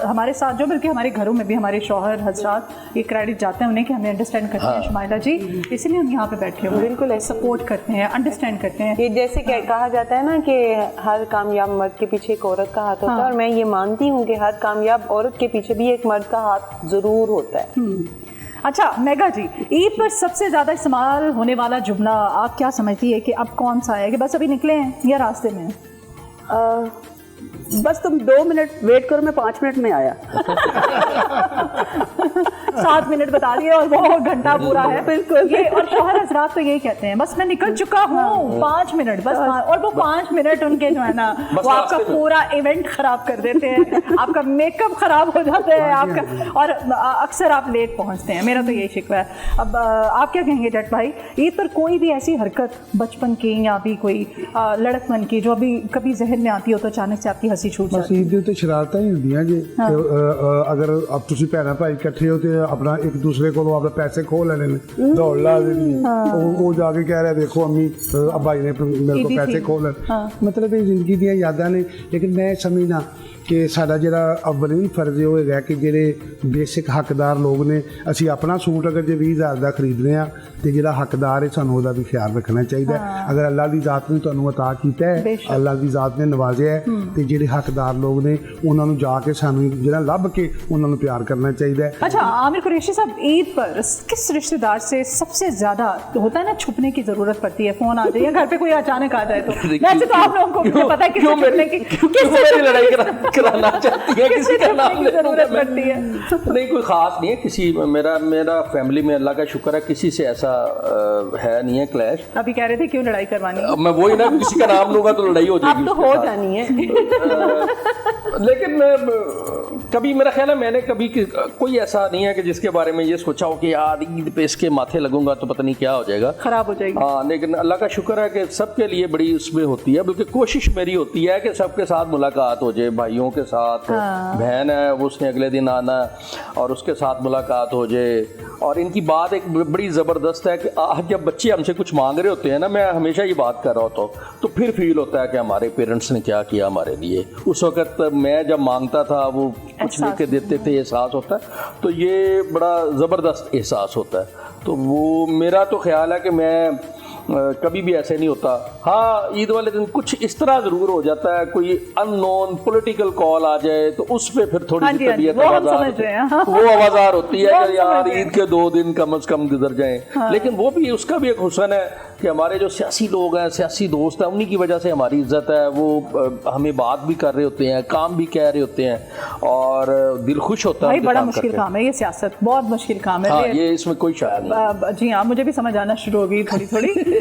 Speaker 1: हमारे साथ जो, बल्कि हमारे घरों में भी हमारे शौहर हजरात ये क्रेडिट जाते हैं उन्हें कि हमें अंडरस्टैंड करते हैं शुमाइला जी, इसीलिए हम यहाँ पे बैठे हुए बिल्कुल सपोर्ट करते हैं, अंडरस्टैंड करते हैं।
Speaker 5: ये जैसे कहा जाता है ना कि हर कामयाब मर्द के पीछे एक औरत का हाथ होता है, और मैं ये मानती हूँ कि हर कामयाब औरत के पीछे भी एक मर्द का हाथ जरूर होता है।
Speaker 1: अच्छा मेगा जी, ईद पर सबसे ज़्यादा इस्तेमाल होने वाला जुमला आप क्या समझती है कि अब कौन सा है, कि बस अभी निकले हैं या रास्ते में?
Speaker 2: बस तुम 2 मिनट वेट करो, मैं 5 मिनट में आया।
Speaker 1: 7 मिनट बता दिए और वो घंटा पूरा है। बिल्कुल ये, और शौहर हजरात तो यही कहते हैं, बस मैं निकल चुका हूँ, 5 मिनट बस। और वो 5 मिनट उनके जो है ना वो आपका पूरा इवेंट खराब कर देते हैं, आपका मेकअप खराब हो जाता है आपका, और अक्सर आप लेट पहुँचते हैं। मेरा तो यही शिकवा है। अब आप क्या कहेंगे जट भाई, ईद पर कोई भी ऐसी हरकत बचपन की या भी कोई लड़कपन की जो अभी कभी जहन में आती हो तो अचानक से आपकी हंसी छूट
Speaker 3: बस
Speaker 1: जाती है?
Speaker 3: ईद ਦੇ ਉੱਤੇ ਸ਼ਰਾਰਤਾਂ ਹੀ ਹੁੰਦੀਆਂ ਜੀ। ਅਗਰ ਆਪ ਤੁਸੀਂ ਭੈਣਾਂ ਭਾਈ ਇਕੱਠੇ ਹੋ ਤੇ ਆਪਣਾ ਇੱਕ ਦੂਸਰੇ ਕੋਲੋਂ ਆਪਣੇ ਪੈਸੇ ਖੋਹ ਲੈਣੇ ਨੇ, ਦੌੜ ਲਾ ਦੇਣੀ, ਉਹ ਜਾ ਕੇ ਕਹਿ ਰਿਹਾ ਦੇਖੋ ਅੰਮੀ ਭਾਈ ਨੇ ਮੇਰੇ ਕੋਲ ਪੈਸੇ ਖੋਹ ਲਏ। ਮਤਲਬ ਇਹ ਜ਼ਿੰਦਗੀ ਦੀਆਂ ਯਾਦਾਂ ਨੇ। ਲੇਕਿਨ ਮੈਂ ਸਮਝਦਾ ਕਿ ਸਾਡਾ ਜਿਹੜਾ ਅਵਲੀਨ ਫਰਜ਼ ਇਹ ਹੋਏਗਾ ਕਿ ਜਿਹੜੇ ਬੇਸਿਕ ਹੱਕਦਾਰ ਲੋਕ ਨੇ, ਅਸੀਂ ਆਪਣਾ ਸੂਟ ਅਗਰ ਜੇ 20,000 ਦਾ ਖਰੀਦਦੇ ਆ ਤੇ ਜਿਹੜਾ ਹੱਕਦਾਰ ਹੈ ਸਾਨੂੰ ਉਹਦਾ ਵੀ ਖਿਆਲ ਰੱਖਣਾ ਚਾਹੀਦਾ ਹੈ। ਅਗਰ ਅੱਲਾ ਦੀ ਜ਼ਾਤ ਨੇ ਤੁਹਾਨੂੰ ਅਤਾ ਕੀਤਾ ਹੈ, ਅੱਲਾ ਦੀ ਜ਼ਾਤ ਨੇ ਨਵਾਜ਼ਿਆ ਹੈ, ਤੇ ਜਿਹੜੇ ਹੱਕਦਾਰ ਲੋਕ ਨੇ ਉਹਨਾਂ ਨੂੰ ਜਾ ਕੇ ਸਾਨੂੰ ਜਿਹੜਾ ਲੱਭ ਕੇ ਉਹਨਾਂ ਨੂੰ ਪਿਆਰ करना चाहिए।
Speaker 1: अच्छा आमिर कुरैशी साहब, ईद पर किस रिश्तेदार से सबसे ज्यादा होता है ना छुपने की जरूरत पड़ती है? फोन आ जाए या घर पे कोई अचानक आ जाए तो वैसे तो आप लोगों को मुझे पता है किससे छुपने की
Speaker 4: लड़ाई कराना चाहती है, किसी का नाम
Speaker 1: की जरूरत पड़ती है?
Speaker 4: नहीं, कोई खास नहीं है किसी, मेरा फैमिली में अल्लाह का शुक्र है किसी से ऐसा है नहीं है क्लैश।
Speaker 1: अभी कह रहे थे क्यों लड़ाई करवानी है?
Speaker 4: मैं वही ना, किसी का नाम लूंगा तो लड़ाई हो जाएगी,
Speaker 5: अब तो हो जानी है।
Speaker 4: लेकिन कभी मेरा ख्याल है मैंने कभी कोई ऐसा नहीं है कि जिसके बारे में ये सोचा हो कि यार ईद पे इसके माथे लगूंगा तो पता नहीं क्या हो जाएगा,
Speaker 1: खराब हो जाएगी।
Speaker 4: हाँ, लेकिन अल्लाह का शुक्र है कि सबके लिए बड़ी उसमें होती है, बल्कि कोशिश मेरी होती है कि सबके साथ मुलाकात हो जाए, भाइयों के साथ, बहन है वो उसने अगले दिन आना और उसके साथ मुलाकात हो जाए। और इनकी बात एक बड़ी ज़बरदस्त है कि आज जब बच्चे हमसे कुछ मांग रहे होते हैं ना, मैं हमेशा ये बात कर रहा होता हूँ तो फिर फील होता है कि हमारे पेरेंट्स ने क्या किया हमारे लिए। उस वक़्त मैं जब मांगता था वो कुछ लेके देते थे, एहसास होता है, तो ये बड़ा ज़बरदस्त एहसास होता है। तो वो मेरा तो ख्याल है कि मैं कभी भी ऐसे नहीं होता। हाँ, ईद वाले दिन कुछ इस तरह ज़रूर हो जाता है, कोई अननोन पॉलिटिकल कॉल आ जाए तो उस पे फिर थोड़ी सी तबीयत वो आवाज़ार होती है कि यार ईद के 2 दिन कम से कम गुजर जाएं। लेकिन वो भी, उसका भी एक हुस्न है कि हमारे जो सियासी लोग हैं, सियासी दोस्त हैं, उन्हीं की वजह से हमारी इज्जत है। वो हमें बात भी कर रहे होते हैं, काम भी कह रहे होते हैं और दिल खुश होता है।
Speaker 1: बड़ा मुश्किल काम है ये सियासत, बहुत मुश्किल काम है।
Speaker 4: हाँ, ये इसमें कोई शक नहीं।
Speaker 1: जी हाँ, मुझे भी समझ आना शुरू हो गई थोड़ी थोड़ी।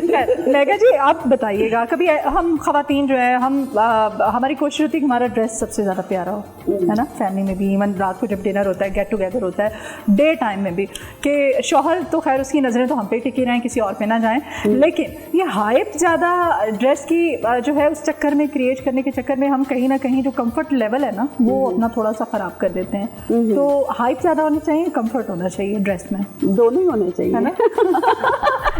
Speaker 1: मेघा जी आप बताइएगा, कभी हम खवातीन जो है हमारी कोशिश होती है कि हमारा ड्रेस सबसे ज़्यादा प्यारा हो, है ना? फैमिली में भी, इवन रात को जब डिनर होता है, गेट टुगेदर होता है, डे टाइम में भी, कि शौहर तो खैर उसकी नज़रें तो हम पे टिकी रहें, किसी और पे ना जाएं, लेकिन ये हाइप ज़्यादा ड्रेस की जो है उस चक्कर में, क्रिएट करने के चक्कर में हम कहीं ना कहीं जो कंफर्ट लेवल है ना वो अपना थोड़ा सा ख़राब कर देते हैं। तो हाइप ज़्यादा होनी चाहिए, कंफर्ट होना चाहिए ड्रेस में?
Speaker 2: दोनों ही होने चाहिए,
Speaker 1: है ना?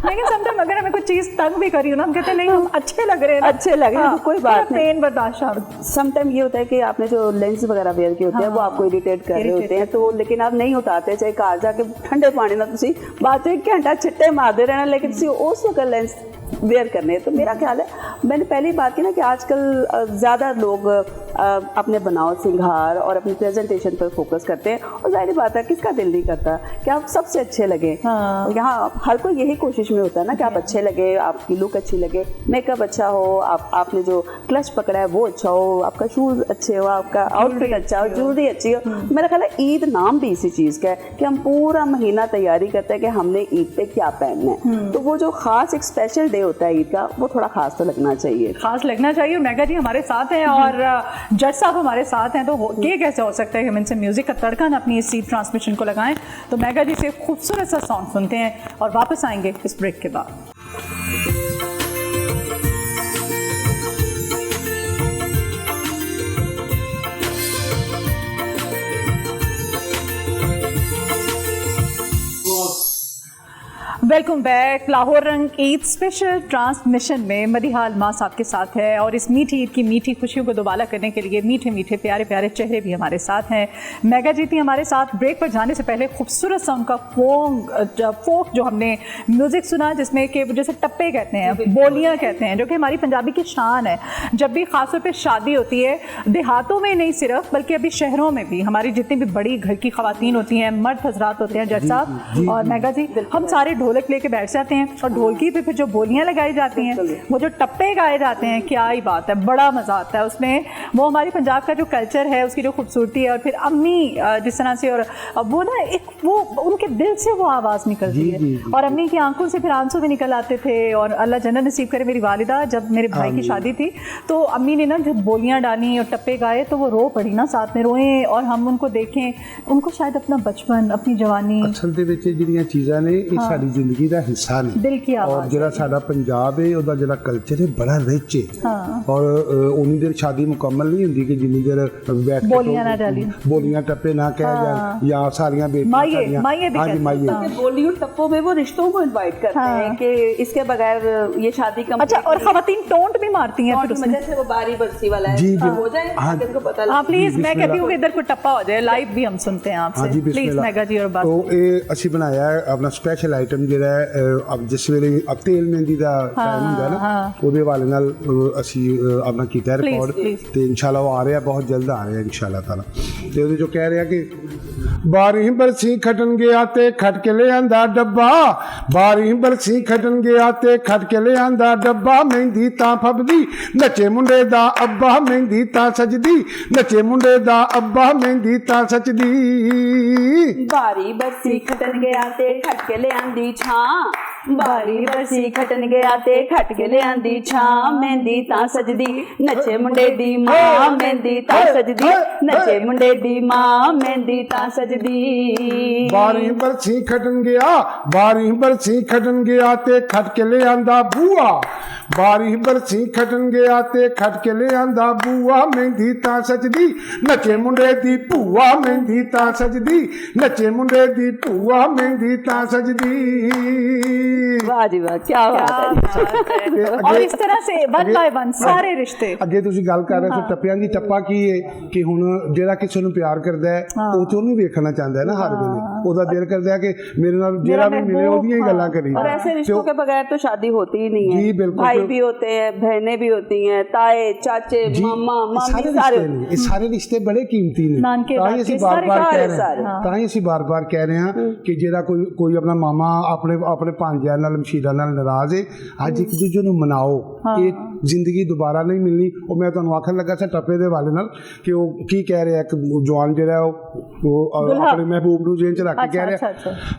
Speaker 1: लेकिन समटाइम अगर हमें कुछ चीज़ तंग भी करी हो ना, हम कहते हैं नहीं हम अच्छे लग रहे हैं,
Speaker 2: अच्छे लग रहे हैं, तो कोई बात नहीं,
Speaker 1: पेन बर्दाश्त।
Speaker 2: समटाइम ये होता है कि आपने जो लेंस वगैरह वेयर किए होते हैं वो आपको इरिटेट कर रहे होते हैं, तो लेकिन आप नहीं उतारते, चाहे कार जाके ठंडे पानी ना तुसी बाद में 1 घंटा छिट्टे मारते रहना, लेकिन तुसी उस वक्त लेंस वेयर करने। तो मेरा ख्याल है, मैंने पहले ही बात की ना कि आजकल ज़्यादा लोग अपने बनावट, सिंगार और अपनी प्रेजेंटेशन पर फोकस करते हैं, और जाहिर बात है किसका दिल नहीं करता कि आप सबसे अच्छे लगे। यहाँ हर कोई यही कोशिश में होता है ना कि आप अच्छे लगे, आपकी लुक अच्छी लगे, मेकअप अच्छा हो, आपने जो क्लच पकड़ा है वो अच्छा हो, आपका शूज़ अच्छे हो, आपका आउटफिट अच्छा हो, ज्वेलरी अच्छी हो। मेरा ख्याल है ईद नाम भी इसी चीज़ का है कि हम पूरा महीना तैयारी करते हैं कि हमने ईद पे क्या पहनना है। तो वो जो खास एक स्पेशल डे होता है ईद का, वो थोड़ा खास तो लगना चाहिए,
Speaker 1: खास लगना चाहिए। मेघा जी हमारे साथ हैं और जज साहब हमारे साथ हैं, तो ये कैसे हो सकता है कि हम इनसे म्यूजिक का तड़का ना अपनी इस ईद ट्रांसमिशन को लगाएं? तो मेघा जी से खूबसूरत सा सॉन्ग सुनते हैं और वापस आएंगे इस ब्रेक के बाद। Welcome back. लाहौर रंग ईद स्पेशल ट्रांसमिशन में मदीहा अलमास आपके साथ है और इस मीठी ईद की मीठी खुशियों को दोबाला करने के लिए मीठे मीठे प्यारे प्यारे चेहरे भी हमारे साथ हैं। मेघा जी थी हमारे साथ। ब्रेक पर जाने से पहले खूबसूरत सा उनका फोक जो हमने म्यूज़िक सुना, जिसमें कि जैसे टप्पे कहते हैं, बोलियाँ कहते हैं, जो कि हमारी पंजाबी की शान है। जब भी ख़ासतौर पर शादी होती है, देहातों में नहीं सिर्फ बल्कि अभी शहरों में भी, हमारी जितनी भी बड़ी घर की ख़वातीन होती हैं, मर्द हजरात होते हैं, जज साहब और मेघा जी, हम सारे ढोलक ढोलक लेके बैठ जाते हैं और ढोलकी पे फिर जो बोलियां लगाई जाती हैं, वो जो टप्पे गाए जाते हैं, क्या ही बात है, बड़ा मज़ा आता है उसमें। वो हमारी पंजाब का जो कल्चर है, उसकी जो खूबसूरती है, और फिर अम्मी जिस तरह से, और वो ना एक वो उनके दिल से वो आवाज़ निकलती है, और अम्मी की आंखों से फिर आंसू भी निकल आते थे। और अल्लाह जन्नत नसीब करे, मेरी वालिदा जब मेरे भाई की शादी थी तो अम्मी ने ना जब बोलियाँ डाली और टप्पे गाए तो वो रो पड़ी ना, साथ में रोए और हम उनको देखें, उनको शायद अपना बचपन, अपनी जवानी,
Speaker 3: ਅਸਲ ਦੇ ਵਿੱਚ ਜਿਹੜੀਆਂ ਚੀਜ਼ਾਂ ਨੇ ਇਹ ਸਾਡੀ ਜ਼ਿੰਦਗੀ ਦਾ ਹਿੱਸਾ ਨੇ।
Speaker 1: दिल की
Speaker 3: ਔਰ
Speaker 1: आवाज़।
Speaker 3: ਜਿਹੜਾ ਸਾਡਾ ਪੰਜਾਬ ਹੈ ਉਹਦਾ ਜਿਹੜਾ ਕਲਚਰ ਹੈ ਬੜਾ ਰਿਚ ਹੈ। ਔਰ ਉਨੀ ਦੇਰ ਸ਼ਾਦੀ ਮੁਕੰਮਲ ਨਹੀਂ ਹੁੰਦੀ ਕਿ ਜਿੰਨੀ ਦੇਰ ਬੈਠ ਕੇ
Speaker 1: ਬੋਲੀਆਂ ਨਾ ਡਾਲੀ,
Speaker 3: ਬੋਲੀਆਂ ਟੱਪੇ ਨਾ ਕਹਿ ਜਾਣ, ਜਾਂ ਸਾਰੀਆਂ ਬੇਟੀਆਂ
Speaker 1: ਮਾਈਏ
Speaker 3: ਸਾਡੀਆਂ,
Speaker 1: भी
Speaker 3: ਹਾਂਜੀ
Speaker 1: कहते
Speaker 3: ਮਾਈਏ।
Speaker 1: हैं।
Speaker 2: बॉलीवुड टप्पो में वो रिश्तों को इनवाइट करते हैं कि इसके बगैर ये शादी का
Speaker 1: अच्छा, और खवातीन टोंट भी मारती हैं फिर उसमें।
Speaker 2: वजह से वो बारी बरसी वाला है,
Speaker 3: जी,
Speaker 2: हो जाए
Speaker 3: हाँ।
Speaker 2: ताकि इनको पता
Speaker 1: हाँ
Speaker 2: लगे।
Speaker 1: प्लीज, मैं
Speaker 3: बिस्मिल्लाह।
Speaker 1: कहती हूँ कि इधर कोई टप्पा हो जाए, लाइव भी हम सुनते हैं
Speaker 3: हाँ
Speaker 1: आपसे,
Speaker 3: जी,
Speaker 1: प्लीज
Speaker 3: बिस्मिल्लाह।
Speaker 1: मेगा जी। और बात
Speaker 3: तो ਇਹ ਅਸੀਂ ਬਣਾਇਆ ਹੈ ਆਪਣਾ ਸਪੈਸ਼ਲ ਆਈਟਮ ਜਿਹੜਾ ਹੈ ਅਬ ਜਿਸ ਵੇਲੇ ਤੇਲ ਮਹਿੰਦੀ ਦਾ ਟਾਈਮ ਹੁੰਦਾ ਹੈ ਨਾ, ਉਹਦੇ ਵਾਲੇ ਨਾਲ ਅਸੀਂ ਆਪਣਾ ਕੀਤਾ ਰਿਕਾਰਡ, ਤੇ ਇਨਸ਼ਾਅੱਲਾ ਉਹ ਆ ਰਿਹਾ, ਬਹੁਤ ਜਲਦ ਆ ਰਿਹਾ ਇਨਸ਼ਾਅੱਲਾ ਤਾਲਾ। ਤੇ ਉਹਦੇ ਚੋਂ ਕਹਿ ਰਿਹਾ ਕਿ ਬਾਰੀ ਬਰਸੀ ਖਟਣ ਗਿਆ ਤੇ ਖਟ ਕੇ ਲਿਆਂਦਾ ਡੱਬਾ, ਬਾਰੀ ਬਰਸੀ ਖਟਣ ਗਿਆ ਤੇ ਖਟ ਕੇ ਲਿਆਂਦਾ ਡੱਬਾ, ਮਹਿੰਦੀ ਤਾਂ ਫੱਬਦੀ ਨੱਚੇ ਮੁੰਡੇ ਦਾ ਅੱਬਾ, ਮਹਿੰਦੀ ਤਾਂ ਸਜਦੀ ਨੱਚੇ ਮੁੰਡੇ ਦਾ ਅੱਬਾ, ਮਹਿੰਦੀ ਤਾਂ ਸੱਚਦੀ।
Speaker 2: बारी बरसी खटन गया ते खट के ले आंदी छां, बारी बरसी खटन गया ते खट के ले आंदी छां, मेहंदी तां सजदी नचे मुंडे दी मां, मेहंदी तां सजदी नचे मुंडे दी मां, मेहंदी तां सजदी।
Speaker 3: बारी बरसी खटन गया, बारी बरसी खटन गया ते खट के ले आंदा बूआ, बारी बरसी खटन गया ते खट के ले आंदा बूआ, मेहंदी तां सजदी नचे मुंडे दी भूआ, मेहंदी तां सजदी नचे मुंडे दी भूआ, मेहंदी तां सजदी।
Speaker 2: वाह जी वाह, क्या बात है।
Speaker 1: और इस तरह से वन बाय वन सारे रिश्ते।
Speaker 3: ਅੱਗੇ ਤੁਸੀਂ ਗੱਲ ਕਰ ਰਹੇ ਸੀ ਟੱਪਿਆਂ ਦੀ, ਟੱਪਾ ਕੀ ਹੈ ਕਿ ਹੁਣ ਜਿਹੜਾ ਕਿਸੇ ਨੂੰ ਪਿਆਰ ਕਰਦਾ ਹੈ ਉਹ ਤੇ ਉਹਨੂੰ ਵੇਖਣਾ ਚਾਹੁੰਦਾ ਹੈ ਨਾ ਹਰ ਵੇਲੇ, ਉਹਦਾ ਦਿਲ ਕਰਦਾ ਹੈ ਕਿ ਮੇਰੇ ਨਾਲ ਜਿਹੜਾ ਵੀ ਮਿਲੇ ਉਹਦੀਆਂ ਹੀ ਗੱਲਾਂ ਕਰੀ।
Speaker 2: और ऐसे रिश्तों के बगैर तो शादी होती ही नहीं है।
Speaker 3: जी, बिल्कुल।
Speaker 2: भाई भी होते हैं, बहनें भी होती हैं, ताए चाचे मामा मामी सारे।
Speaker 3: ਇਹ ਸਾਰੇ ਰਿਸ਼ਤੇ ਬੜੇ ਕੀਮਤੀ ਨੇ,
Speaker 1: ਨਾਨਕੇ
Speaker 3: ਤਾਂ ਹੀ ਅਸੀਂ
Speaker 1: ਦਾਦਕੇ
Speaker 3: ਬਾਰ-ਬਾਰ ਕਹਿ ਰਹੇ
Speaker 2: ਸਾਰੇ।
Speaker 3: ਹਾਂ, ਤਾਂ ਹੀ ਅਸੀਂ ਬਾਰ-ਬਾਰ ਕਹਿ ਰਹੇ ਹਾਂ ਕਿ ਜਿਹੜਾ ਕੋਈ ਆਪਣਾ ਮਾਮਾ ਆਪਣੇ ਭਾਂਜਿਆਂ ਨਾਲ ਮਸ਼ੀਰਾਂ ਨਾਲ ਨਾਰਾਜ਼ ਹੈ, ਅੱਜ ਇੱਕ ਦੂਜੇ ਨੂੰ ਮਨਾਓ, ਇਹ ਜ਼ਿੰਦਗੀ ਦੁਬਾਰਾ ਨਹੀਂ ਮਿਲਣੀ। ਉਹ ਮੈਂ ਤੁਹਾਨੂੰ ਆਖਣ ਲੱਗਾ ਸੀ ਟੱਪੇ ਦੇ ਵਾਲੇ ਨਾਲ ਕਿ ਉਹ ਕੀ ਕਹਿ ਰਿਹਾ, ਇੱਕ ਜਵਾਨ ਜਿਹੜਾ ਉਹ ਆਪਣੇ ਮਹਿਬੂਬ ਨੂੰ ਜੇਲ੍ਹ 'ਚ ਰੱਖ ਕੇ ਕਹਿ ਰਿਹਾ,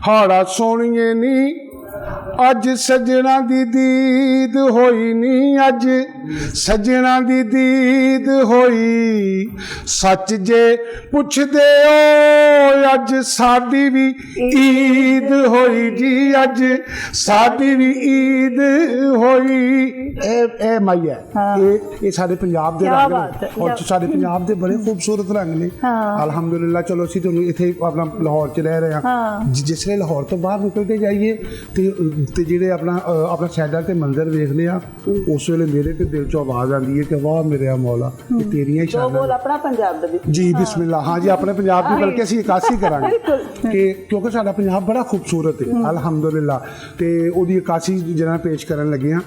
Speaker 3: ਹਾੜਾ ਸੋਹਣੀਏ ਨੀ ਅੱਜ ਸੱਜਣਾ ਦੀ ਦੀਦ ਹੋਈ ਨੀ, ਅੱਜ ਸੱਜਣਾ ਦੀ ਦੀਦ ਹੋਈ, ਸੱਚ ਜੇ ਪੁੱਛਦੇ ਓ ਅੱਜ ਸਾਡੀ ਵੀ ਈਦ ਹੋਈ ਜੀ, ਅੱਜ ਸਾਡੀ ਵੀ ਈਦ ਹੋਈ। ਇਹ ਮਾਈ ਹੈ, ਇਹ ਸਾਡੇ ਪੰਜਾਬ ਦੇ ਰੰਗ ਨੇ, ਔਰ ਸਾਡੇ ਪੰਜਾਬ ਦੇ ਬੜੇ ਖੂਬਸੂਰਤ ਰੰਗ ਨੇ। ਅਲਹਮਦੁਲਿਲਾ। ਚਲੋ ਅਸੀਂ ਤੁਹਾਨੂੰ ਇੱਥੇ ਆਪਣਾ ਲਾਹੌਰ 'ਚ ਰਹਿ ਰਹੇ ਹਾਂ, ਜਿਸ ਵੇਲੇ ਲਾਹੌਰ ਤੋਂ ਬਾਹਰ ਨਿਕਲਦੇ ਜਾਈਏ ਤੇ ਜਿਹੜੇ ਆਪਣਾ ਸਾਈਡਾਂ ਤੇ ਮੰਜ਼ਰ ਵੇਖਦੇ ਆ, ਉਸ ਵੇਲੇ ਮੇਰੇ ਤੇ ਦਿਲ 'ਚੋਂ ਆਵਾਜ਼ ਆਉਂਦੀ ਹੈ ਕਿ ਵਾਹ ਮੇਰੇ ਮੌਲਾ, ਇਹ ਤੇਰੀਆਂ ਹੀ
Speaker 2: तो
Speaker 3: ਸ਼ਾਨਾਂ।
Speaker 2: बोल अपना पंजाब दा भी।
Speaker 3: ਜੀ ਬਿਸਮਿਲ੍ਲਾ। ਹਾਂ ਜੀ, ਆਪਣੇ ਪੰਜਾਬ ਦੀ ਬਲਕਿ ਅਸੀਂ ਇਕਾਸੀ ਕਰਾਂਗੇ ਕਿ ਕਿਉਂਕਿ ਸਾਡਾ ਪੰਜਾਬ ਬੜਾ ਖੂਬਸੂਰਤ ਹੈ ਅਲਹਮਦੁਲਿਲਾ, ਤੇ ਉਹਦੀ ਇਕਾਸੀ ਜਿਹੜਾ ਪੇਸ਼ ਕਰਨ ਲੱਗੇ ਹਾਂ।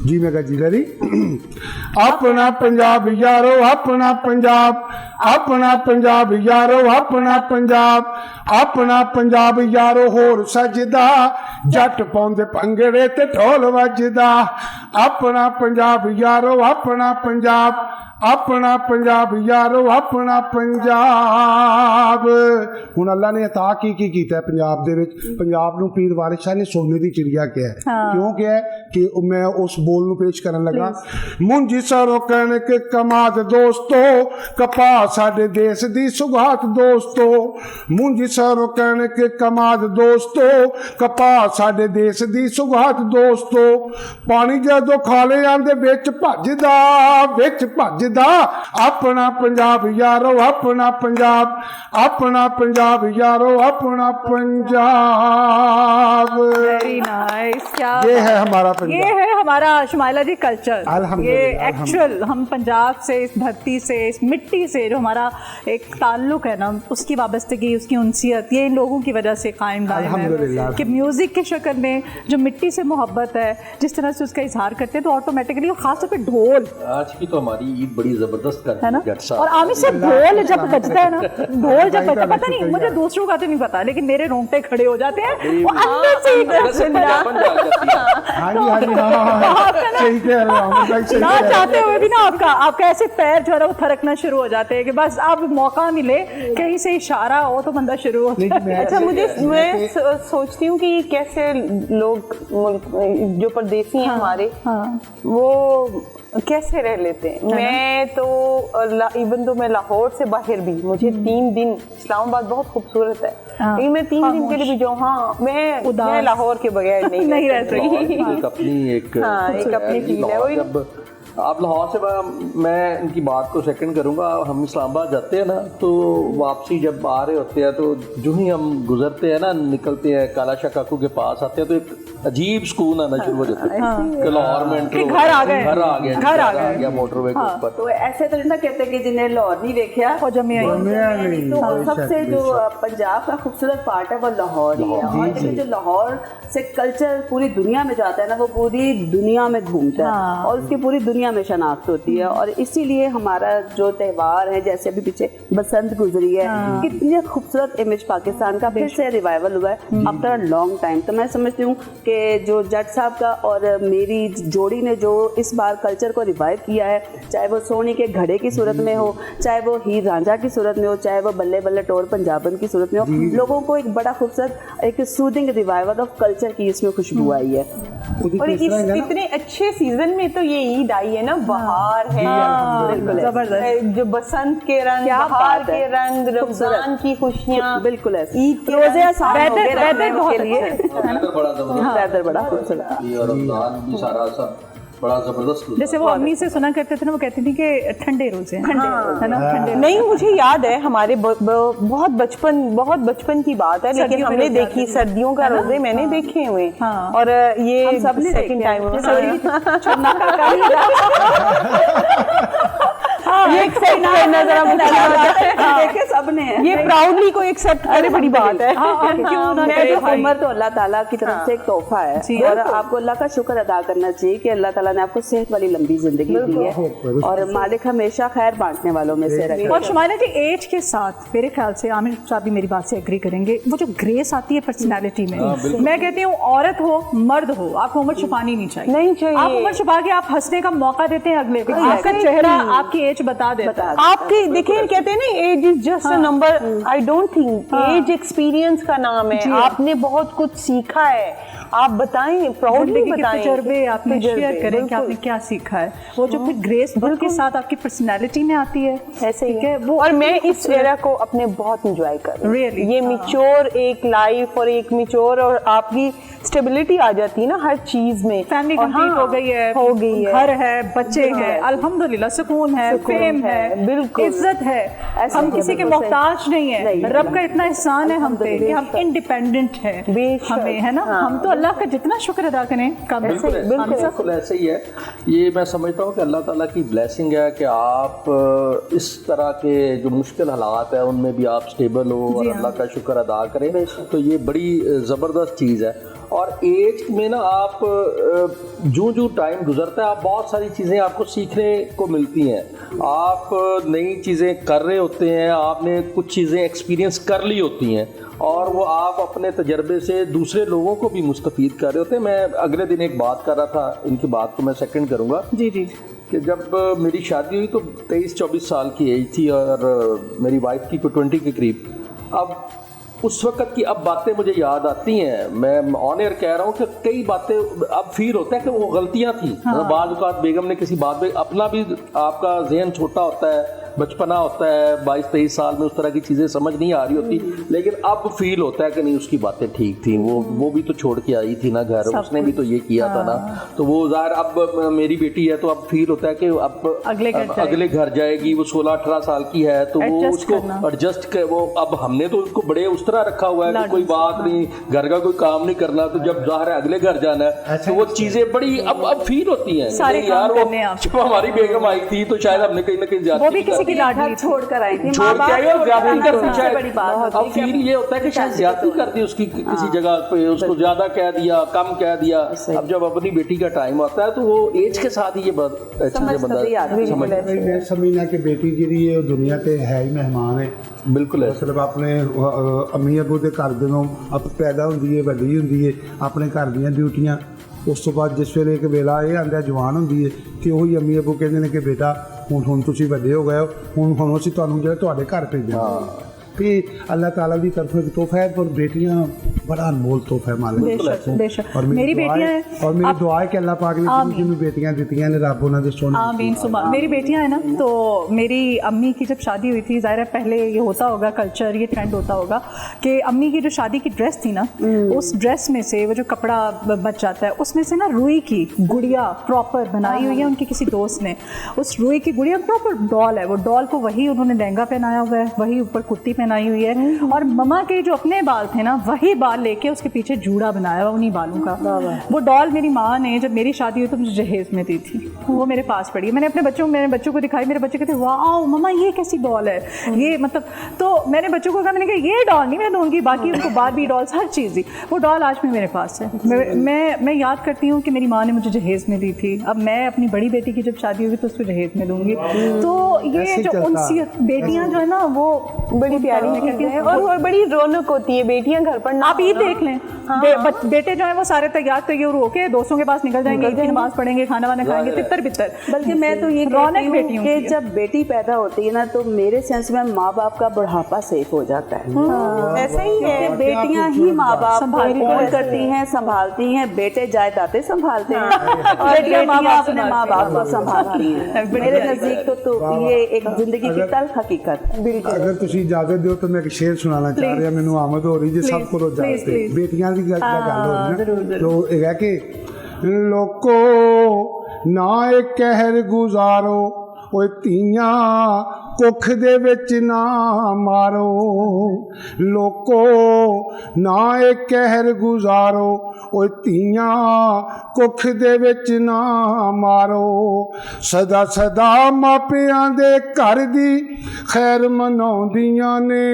Speaker 3: ਜੀ ਮੈਂ ਕਹਾਂ ਜੀ ਲੜੀ ਆਪਣਾ ਪੰਜਾਬ ਯਾਰੋ, ਆਪਣਾ ਪੰਜਾਬ, ਆਪਣਾ ਪੰਜਾਬ ਯਾਰੋ, ਆਪਣਾ ਪੰਜਾਬ, ਆਪਣਾ ਪੰਜਾਬ ਯਾਰੋ ਹੋਰ ਸਜਦਾ, ਜੱਟ ਪਾਉਂਦੇ ਭੰਗੜੇ ਤੇ ਢੋਲ ਵੱਜਦਾ, ਆਪਣਾ ਪੰਜਾਬ ਯਾਰੋ, ਆਪਣਾ ਪੰਜਾਬ, ਆਪਣਾ ਪੰਜਾਬ ਯਾਰੋ, ਆਪਣਾ ਪੰਜਾਬ। ਹੁਣ ਅੱਲਾ ਨੇ ਅਤਾ ਕੀ ਕੀਤਾ ਹੈ ਪੰਜਾਬ ਦੇ ਵਿੱਚ? ਪੰਜਾਬ ਨੂੰ ਪੀਰ ਵਾਰਿਸ ਸ਼ਾਹ ਨੇ ਸੋਨੇ ਦੀ ਚਿੜੀਆ ਕਿਹਾ। ਕਿਉਂ ਕਿਹਾ ਕਿ ਮੈਂ ਉਸ ਬੋਲ ਨੂੰ ਪੇਸ਼ ਕਰਨ ਲੱਗਾ। ਮੁੰਜੀ ਸਰੋਂ ਕਣਕ ਕਮਾਦ ਦੋਸਤੋ, ਕਪਾਹ ਸਾਡੇ ਦੇਸ਼ ਦੀ ਸੁਗਾਤ ਦੋਸਤੋ, ਮੁੰਜੀ ਸਰੋਂ ਕਣਕ ਕਮਾਦ ਦੋਸਤੋ, ਕਪਾਹ ਸਾਡੇ ਦੇਸ਼ ਦੀ ਸੁਗਾਤ ਦੋਸਤੋ, ਪਾਣੀ ਜਦੋਂ ਖਾਲਿਆਂ ਦੇ ਵਿੱਚ ਭੱਜਦਾ, ਵਿੱਚ ਭੱਜਦਾ, ਆਪਣਾ ਪੰਜਾਬ ਯਾਰੋ, ਆਪਣਾ ਪੰਜਾਬ, ਆਪਣਾ ਪੰਜਾਬ ਯਾरो, अपना पंजाब।
Speaker 1: Very nice. क्या
Speaker 3: ये है हमारा पंजाब,
Speaker 1: ये है हमारा शुमाइला जी कल्चर। ये
Speaker 3: अल्हम्दुलिल्लाह,
Speaker 1: एक्चुअल हम पंजाब से, इस धरती से, इस मिट्टी से जो हमारा एक ताल्लुक है ना, उसकी वाबस्तगी, उसकी उनसियत, ये इन लोगों की वजह से कायम दायम है
Speaker 3: अल्हम्दुलिल्लाह।
Speaker 1: कि म्यूज़िक की शक्ल में जो मिट्टी से मोहब्बत है, जिस तरह से उसका इजहार प्यार करते हैं तो ऑटोमेटिकली, खासतौर पे ढोल,
Speaker 4: आज की तो हमारी ईद बड़ी जबरदस्त कर
Speaker 1: है ना,
Speaker 4: जट साहब।
Speaker 1: और आमिर से ढोल जब बजता है ना, ढोल जब बजता, पता नहीं मुझे दूसरों का तो नहीं पता, लेकिन मेरे रोंगटे खड़े हो जाते हैं, वो अंदर से ही
Speaker 4: अंदर से पंजाबन जाग जाती है।
Speaker 3: हाँ जी हाँ जी हाँ, सही कह रहे हो आमिर भाई, सही
Speaker 1: ना
Speaker 3: कह रहे हो।
Speaker 1: चाहते हुए भी ना आपका ऐसे पैर जो है ना वो थरकना शुरू हो जाते हैं कि बस अब मौका मिले कहीं से इशारा हो तो बंदा शुरू हो
Speaker 3: नहीं,
Speaker 1: जाता है।
Speaker 3: मैं-
Speaker 5: अच्छा, मैं सोचती हूँ कि ये कैसे लोग जो परदेसी हैं हमारे, वो कैसे रह लेते हैं। मैं तो इवन तो मैं लाहौर से बाहर भी, मुझे 3 दिन, इस्लामाबाद बहुत खूबसूरत है, लेकिन मैं 3 दिन के लिए भी जाऊँ, हाँ मैं लाहौर के बगैर नहीं
Speaker 1: रह सकती।
Speaker 4: एक अपनी एक
Speaker 5: अपनी फील है। वही
Speaker 4: जब आप लाहौर से मैं इनकी बात को सेकंड करूंगा, हम इस्लामाबाद जाते हैं ना तो वापसी जब आ रहे होते हैं तो जो ही हम गुजरते हैं ना, निकलते हैं काला शाह काकू के पास आते हैं तो एक अजीब सुकून आना शुरू हो जाता है कि लाहौर में
Speaker 1: कि घर आ गए,
Speaker 4: घर आ गया मोटरवे के ऊपर।
Speaker 2: तो ऐसे तो ना कहते कि जिन्हें लाहौर नहीं देखा
Speaker 1: और जमिया
Speaker 3: नहीं,
Speaker 2: तो
Speaker 3: बेशक,
Speaker 2: सबसे जो
Speaker 3: बेशक।
Speaker 2: पंजाब का खूबसूरत पार्ट है वो लाहौर ही है। और देखिए जो लाहौर से कल्चर पूरी दुनिया में जाता है ना, वो पूरी दुनिया में घूमता है और उसकी पूरी दुनिया में शनाख्त होती है। और इसीलिए हमारा जो त्यौहार है, जैसे अभी पीछे बसंत गुजरी है, कितनी खूबसूरत इमेज पाकिस्तान का फिर से रिवाइवल हुआ है आफ्टर लॉन्ग टाइम। तो मैं समझती हूँ कि जो जट साहब का और मेरी जोड़ी ने जो इस बार कल्चर को रिवाइव किया है, चाहे वो सोनी के घड़े की सूरत में हो, चाहे वो हीर रांझा की सूरत में हो, चाहे वो बल्ले बल्ले टोर पंजाबन की सूरत में हो, लोगों को एक बड़ा खूबसूरत एक सूदिंग रिवाइवल ऑफ कल्चर की इसमें खुशबू आई है।
Speaker 5: और इस इतने अच्छे सीजन में तो ये ईद आई है ना, बहार है,
Speaker 2: बिल्कुल
Speaker 1: जबरदस्त,
Speaker 5: जो बसंत के रंग,
Speaker 2: क्या
Speaker 5: बहार
Speaker 2: बात है।
Speaker 5: के रंग, रमजान की खुशियाँ,
Speaker 2: बिल्कुल ऐसे
Speaker 5: ईद के
Speaker 2: रोजे
Speaker 5: रंग,
Speaker 2: आसान हो गए
Speaker 1: वेदर
Speaker 2: रखने
Speaker 1: बहुत
Speaker 2: के लिए।
Speaker 4: वेदर बड़ा जबरदस्त
Speaker 2: वेदर बड़ा खूबसूरत
Speaker 4: है और रमजान भी सारा सब बड़ा जबरदस्त गुजरा।
Speaker 1: जैसे वो अम्मी से सुना करते थे ना, वो कहती थी कि ठंडे रोजे हैं, है ना, ठंडे।
Speaker 5: नहीं, मुझे याद है हमारे बहुत बचपन की बात है, लेकिन
Speaker 1: सर्दियों में
Speaker 5: हमने
Speaker 1: रोजे
Speaker 5: देखी सर्दियों का रोजे मैंने देखे हुए, और ये
Speaker 2: हम सबने
Speaker 5: सेकंड
Speaker 2: देखे
Speaker 5: टाइम ये एक्सेप्ट करना जरा
Speaker 2: देखे सबने है।
Speaker 5: ये प्राउडली को एक्सेप्ट करे, बड़ी बात है।
Speaker 1: क्यों ना
Speaker 2: मैं
Speaker 1: करे
Speaker 2: तो
Speaker 1: भाई।
Speaker 2: उम्र तो अल्लाह ताला की तरफ से एक तोहफा है और आपको अल्लाह का शुक्र अदा करना चाहिए कि अल्लाह ताला ने आपको सेहत वाली लंबी जिंदगी दी है और मालिक हमेशा खैर बांटने वालों में से रखे।
Speaker 1: और शुमाइला जी, एज के साथ मेरे ख्याल से आमिर साहब भी मेरी बात से एग्री करेंगे, वो जो ग्रेस आती है पर्सनालिटी में, मैं कहती हूँ औरत हो मर्द हो, आपको उम्र छुपानी नहीं चाहिए।
Speaker 5: नहीं चाहिए।
Speaker 1: आप उम्र छुपा के आप हंसने का मौका देते हैं अगले को, आपका चेहरा आपकी एज बता देता है।
Speaker 5: आपके देखिए, कहते हैं ना, age is just a number. I don't think age experience का नाम है। आपने बहुत कुछ सीखा है, आप बताएं, प्राउडली
Speaker 1: जिंदगी के
Speaker 5: बताएं,
Speaker 1: तजुर्बे आपने
Speaker 5: तजुर्बे,
Speaker 1: शेयर करें कि
Speaker 5: बिल्कुल।
Speaker 1: आपने क्या सीखा है, वो जो फिर ग्रेस के साथ आपकी पर्सनालिटी में आती है,
Speaker 5: ऐसे ही
Speaker 1: ठीक है वो।
Speaker 5: और मैं इस एरा को अपने बहुत इंजॉय कर रही हूँ।
Speaker 1: Really?
Speaker 5: ये मिच्योर एक लाइफ और एक मिच्योर और आपकी स्टेबिलिटी आ जाती है ना हर चीज में।
Speaker 1: फैमिली
Speaker 5: और
Speaker 1: कंप्लीट हो गई है, घर है, बच्चे हैं, अल्हम्दुलिल्लाह, सुकून है, फेम है,
Speaker 5: बिल्कुल,
Speaker 1: इज्जत है, हम किसी के मोहताज नहीं है। रब का इतना एहसान है हम पे कि हम इंडिपेंडेंट हैं, हमें, है ना, हम तो अल्लाह का जितना शुक्र अदा करें कम है।
Speaker 4: बिल्कुल ऐसे ही है। ये मैं समझता हूँ कि अल्लाह ताला की ब्लेसिंग है कि आप इस तरह के जो मुश्किल हालात है उनमें भी आप स्टेबल हो और अल्लाह का शुक्र अदा करें, तो ये बड़ी ज़बरदस्त चीज़ है। और एज में ना आप जो टाइम गुजरता है, आप बहुत सारी चीज़ें आपको सीखने को मिलती हैं, आप नई चीज़ें कर रहे होते हैं, आपने कुछ चीज़ें एक्सपीरियंस कर ली होती हैं और वो आप अपने तजर्बे से दूसरे लोगों को भी मुस्तफ़ीद कर रहे होते हैं। मैं अगले दिन एक बात कर रहा था, इनकी बात को मैं सेकंड करूँगा
Speaker 1: जी जी।
Speaker 4: कि जब मेरी शादी हुई तो 23-24 साल की एज थी और मेरी वाइफ की कोई 20 के करीब। अब उस वक्त की अब बातें मुझे याद आती हैं, मैं ऑन एयर कह रहा हूँ कि कई बातें अब फील होता है कि वो गलतियाँ थी। बाद औक़ात बेगम ने किसी बात पे, अपना भी आपका जहन छोटा होता है, बचपना होता है, 22-23 साल में उस तरह की चीज़ें समझ नहीं आ रही होती, लेकिन अब फील होता है कि नहीं उसकी बातें ठीक थी, वो भी तो छोड़ के आई थी ना घर, उसने भी तो ये किया था ना, तो वो ज़ाहिर अब मेरी बेटी है तो अब फील होता है कि अब अगले घर जाएगी, वो 16-18 साल की है तो वो उसको एडजस्ट वो अब हमने तो उसको बड़े उस तरह रखा हुआ है कि कोई बात नहीं, घर का कोई काम नहीं करना, तो जब ज़ाहिर है अगले घर जाना है तो वो चीज़ें बड़ी अब फील होती हैं।
Speaker 1: सारे
Speaker 4: यार वो जब हमारी बेगम आई थी तो शायद हमने कहीं ना कहीं ज्यादा
Speaker 1: किसी की लाडली
Speaker 2: घर छोड़ कर आई थी,
Speaker 4: छोड़
Speaker 2: माँ
Speaker 4: के
Speaker 2: बाप
Speaker 4: आई और
Speaker 2: छोड़ कर
Speaker 4: ज्यादती
Speaker 2: आना
Speaker 4: का
Speaker 2: सबसे
Speaker 4: पीछा
Speaker 2: बड़ी बात
Speaker 4: अब फील ये होता है कि शायद ज्यादती कर दी उसकी किसी जगह पे, उसको ज्यादा कह दिया, कम कह दिया। अब जब अपनी बेटी का टाइम आता है तो वो एज के साथ ही ये चीजें बंदा समझ
Speaker 3: मैं समझना कि बेटी जी है दुनिया ते है ही मेहमान है,
Speaker 4: बिल्कुल है।
Speaker 3: मतलब अपने अम्मी अबू के घर दिनों आप पैदा होंदी है, वड्डी होंदी है, अपने घर ਦੀਆਂ ਡਿਊਟੀਆਂ, ਉਸ ਤੋਂ ਬਾਅਦ ਜਿਸ ਵੇਲੇ ਇੱਕ ਵੇਲਾ ਇਹ ਆਉਂਦਾ ਜਵਾਨ ਹੁੰਦੀ ਹੈ ਤੇ ਉਹੀ ਅੰਮੀ ਅੱਬੂ ਕਹਿੰਦੇ ਨੇ ਕਿ ਬੇਟਾ ਹੁਣ ਤੁਸੀਂ ਵੱਡੇ ਹੋ ਗਏ ਹੋ, ਹੁਣ ਅਸੀਂ ਤੁਹਾਨੂੰ ਜਿਹੜਾ ਤੁਹਾਡੇ ਘਰ ਭੇਜਾਂਗੇ। कि अल्लाह ताला की तरफ एक तोहफा है, पर बेटियां बड़ा अनमोल तोहफा है मालिक
Speaker 1: बेशक बेशक।
Speaker 3: और
Speaker 1: मेरी बेटियां हैं,
Speaker 3: और मेरी दुआ है कि अल्लाह पाक ने जिन्हें बेटियां दी ने रब उन्होंने दे सोने
Speaker 1: आमीन सुमा। मेरी बेटियां हैं ना, तो मेरी अम्मी की जब शादी हुई थी, ज़ाहिर है पहले ये होता होगा कल्चर, ये ट्रेंड होता होगा कि अम्मी की जो शादी की ड्रेस थी ना, उस ड्रेस में से वो जो कपड़ा बच जाता है उसमें से ना रुई की गुड़िया प्रॉपर बनाई हुई है उनकी किसी दोस्त ने, उस रुई की गुड़िया प्रॉपर डॉल है, वो डॉल को वही उन्होंने लहंगा पहनाया हुआ है, वही ऊपर कुर्ती पहनाई हुई है, और ममा के जो अपने बाल थे ना वही बाल लेके उसके पीछे जूड़ा बनाया हुआ उन्हीं बालों का। वो डॉल मेरी माँ ने जब मेरी शादी हुई तो मुझे जहेज में दी थी, वो मेरे पास पड़ी। मैंने अपने बच्चों को दिखाई, मेरे बच्चे कहते वाह ममा ये कैसी डॉल है, ये मतलब, तो मैंने बच्चों को कहा, मैंने कहा ये डॉल नहीं मैं दूंगी, बाकी उनको बारबी डॉल्स हर चीज़ दी। वो डॉल आज भी मेरे पास है। मैं याद करती हूँ कि मेरी माँ ने मुझे जहेज में दी थी, अब मैं अपनी बड़ी बेटी की जब शादी होगी तो उसको जहेज में दूंगी। तो ये जो उनसीयत बेटियाँ जो है ना वो
Speaker 5: बड़ी प्यारी कहती हैं और बड़ी रौनक होती है बेटियां घर पर।
Speaker 1: आप ईद देख लें, बेटे जो है वो सारे तैयार होके दोस्तों के पास निकल जाएंगे, ईद की नमाज पढ़ेंगे, खाना वाना खाएंगे, तितर बितर।
Speaker 2: बल्कि मैं तो ये कहती हूँ कि जब बेटी पैदा होती है ना तो मेरे सेंस में माँ बाप का बुढ़ापा सेफ हो जाता है।
Speaker 5: ऐसा ही है,
Speaker 2: बेटियां ही माँ बाप को करती हैं, संभालती हैं, बेटे जायदादें संभालते हैं और बेटियां अपने माँ बाप को संभालती हैं। मेरे नजदीक तो ये एक जिंदगी की तल्ख हकीकत है।
Speaker 3: अगर तुम इजाजत दो तो मैं एक शेर सुनाना चाह रहा, मैनू आमद हो रही जी सब को जाते बेटियां की गल हो रही तो है कि लोको ना एक कहर गुजारो ओए धीआं कुख दे विच ना मारो, लोको ना एक कहर गुजारो ओए धीआं कुख दे विच ना मारो, सदा सदा मापियां दे घर दी खैर मनाउंदियां ने,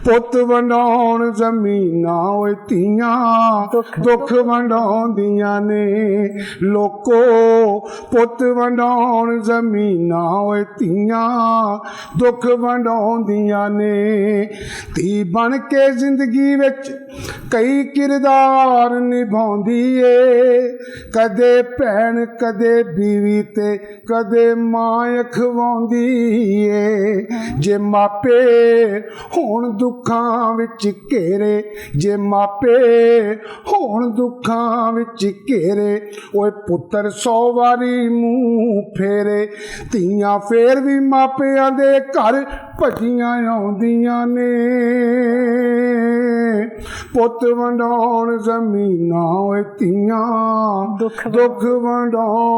Speaker 3: पुत वंडाउण ज़मीनां ओए धीआं दुख वंडाउंदियां ने, लोको पुत वंडाउण ज़मीनां ओए धीआं दुख वंडाउंदियां ने, धी बन के जिंदगी विच कई किरदार निभाउंदी ए, कदे भैन कदे बीवी ते कदे मां अखवाउंदी ए, जे मापे होण दुखां विच घेरे, जे मापे होण दुखां विच घेरे, ओए पुत्तर 100 वारी मूंह फेरे, धीआं फेर भी मापिआं दे घर भजियां आउंदियां ने, पुत वंडाउण ज़मीनां ओए धीआं दुख वंडाउंदियां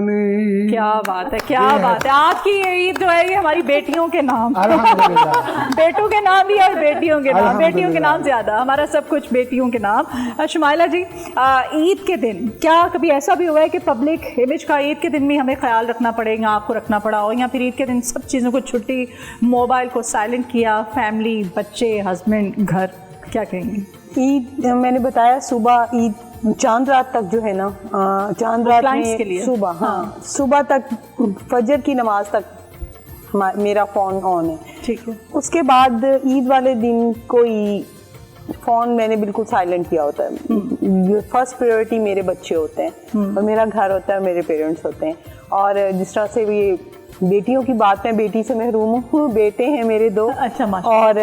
Speaker 3: ने।
Speaker 1: क्या बात है, क्या बात है। आपकी ये ईद जो है ये हमारी बेटियों के नाम, बेटों के नाम भी और बेटियों के नाम, बेटियों के नाम ज्यादा, हमारा सब कुछ बेटियों के नाम। शुमाइला जी, ईद के दिन क्या कभी ऐसा भी हुआ है कि पब्लिक इमेज का ईद के दिन भी हमें ख्याल रखना पड़ेगा, आपको रखना पड़ा हो, या फिर ईद के दिन सब चीज़ों को छुट्टी, मोबाइल को साइलेंट किया, फैमिली, बच्चे, हस्बैंड, घर, क्या कहेंगे?
Speaker 5: ईद मैंने बताया सुबह ईद चांद रात तक जो है ना, चांद रात में सुबह, हाँ सुबह तक फजर की नमाज तक मेरा फ़ोन ऑन है,
Speaker 1: ठीक है।
Speaker 5: उसके बाद ईद वाले दिन कोई फ़ोन मैंने बिल्कुल साइलेंट किया होता है। फर्स्ट प्रायोरिटी मेरे बच्चे होते हैं और मेरा घर होता है, मेरे पेरेंट्स होते हैं। और जिस तरह से भी बेटियों की बात है, बेटी से महरूम हूँ, बेटे हैं मेरे 2,
Speaker 1: अच्छा,
Speaker 5: और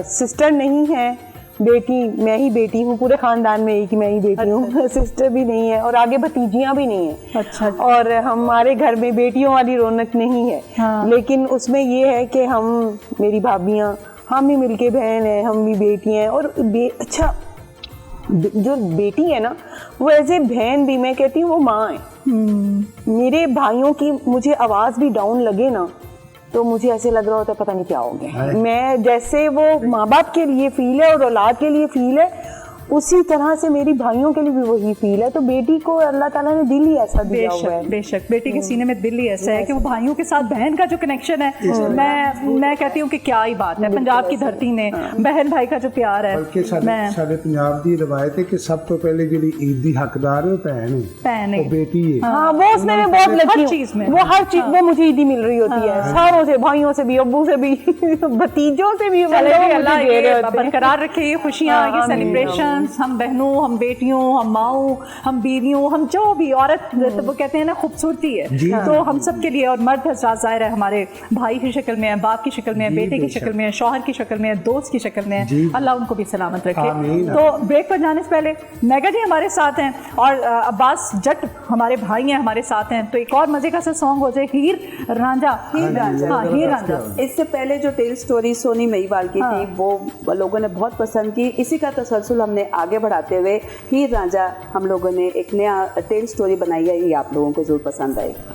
Speaker 5: सिस्टर नहीं है, बेटी मैं ही बेटी हूँ, पूरे खानदान में एक ही मैं ही बेटी हूँ, सिस्टर भी नहीं है और आगे भतीजियाँ भी नहीं है।
Speaker 1: अच्छा।
Speaker 5: और हमारे घर में बेटियों वाली रौनक नहीं है।
Speaker 1: हाँ।
Speaker 5: लेकिन उसमें ये है कि हम, मेरी भाभियाँ, हम भी मिलके बहन हैं, हम भी बेटी हैं। और अच्छा, जो बेटी है ना वो ऐसे बहन भी, मैं कहती हूँ वो माँ है। मेरे भाइयों की मुझे आवाज़ भी डाउन लगे ना तो मुझे ऐसे लग रहा होता है पता नहीं क्या हो गया। मैं जैसे वो माँ बाप के लिए फील है और औलाद के लिए फील है, उसी तरह से मेरी भाइयों के लिए भी वही फील है। तो बेटी को अल्लाह ताला ने दिल ही ऐसा दिया हुआ है।
Speaker 1: बेशक बेशक बेटी के सीने में दिल ही ऐसा है कि वो भाइयों के साथ बहन का जो कनेक्शन है, मैं कहती हूँ कि क्या ही बात है, पंजाब की धरती में बहन भाई का जो प्यार है।
Speaker 3: बल्कि ਸਾਡੇ ਪੰਜਾਬ ਦੀ ਰਵਾਇਤ है कि सब तो पहले ਜਿਹੜੀ ईद ਦੀ हकदार है वो भैन
Speaker 1: बहन
Speaker 3: है,
Speaker 1: है।
Speaker 3: वो बेटी है।
Speaker 5: हाँ, वो उसमें मैं बहुत लकी हूँ।
Speaker 1: चीज में
Speaker 5: वो हर चीज वो मुझे ईदी मिल रही होती है, सारों से, भाइयों से भी, अब्बू से भी, भतीजों से भी।
Speaker 1: अल्लाह ये बरकरार रखे ये खुशियाँ, ये सेलिब्रेशंस, हम बहनों, हम बेटियों, हम माओं, हम बीवियों, हम जो भी औरत, तो वो कहते हैं ना खूबसूरती है, तो हम सब के लिए। और मर्द हज़रात ज़ाहिर है हमारे भाई की शक्ल में है, बाप की शक्ल में है, बेटे की शक्ल में है, शौहर की शक्ल में है, दोस्त की शक्ल में है। अल्लाह उनको भी सलामत रखे। तो ब्रेक पर जाने से पहले मेगा जी हमारे साथ हैं और अब्बास जट हमारे भाई हैं, हमारे साथ हैं। तो एक और मजे का सा सॉन्ग हो जाए, हीर रांझा। हाँ, हीर रांझा।
Speaker 2: इससे पहले जो टेल स्टोरी सोनी महिवाल की थी वो लोगों ने बहुत पसंद की। इसी का तसलसल हमने आगे बढ़ाते हुए हीर रांझा हम लोगों ने एक नया टेल स्टोरी बनाई है, ये आप लोगों को जरूर पसंद आएगी।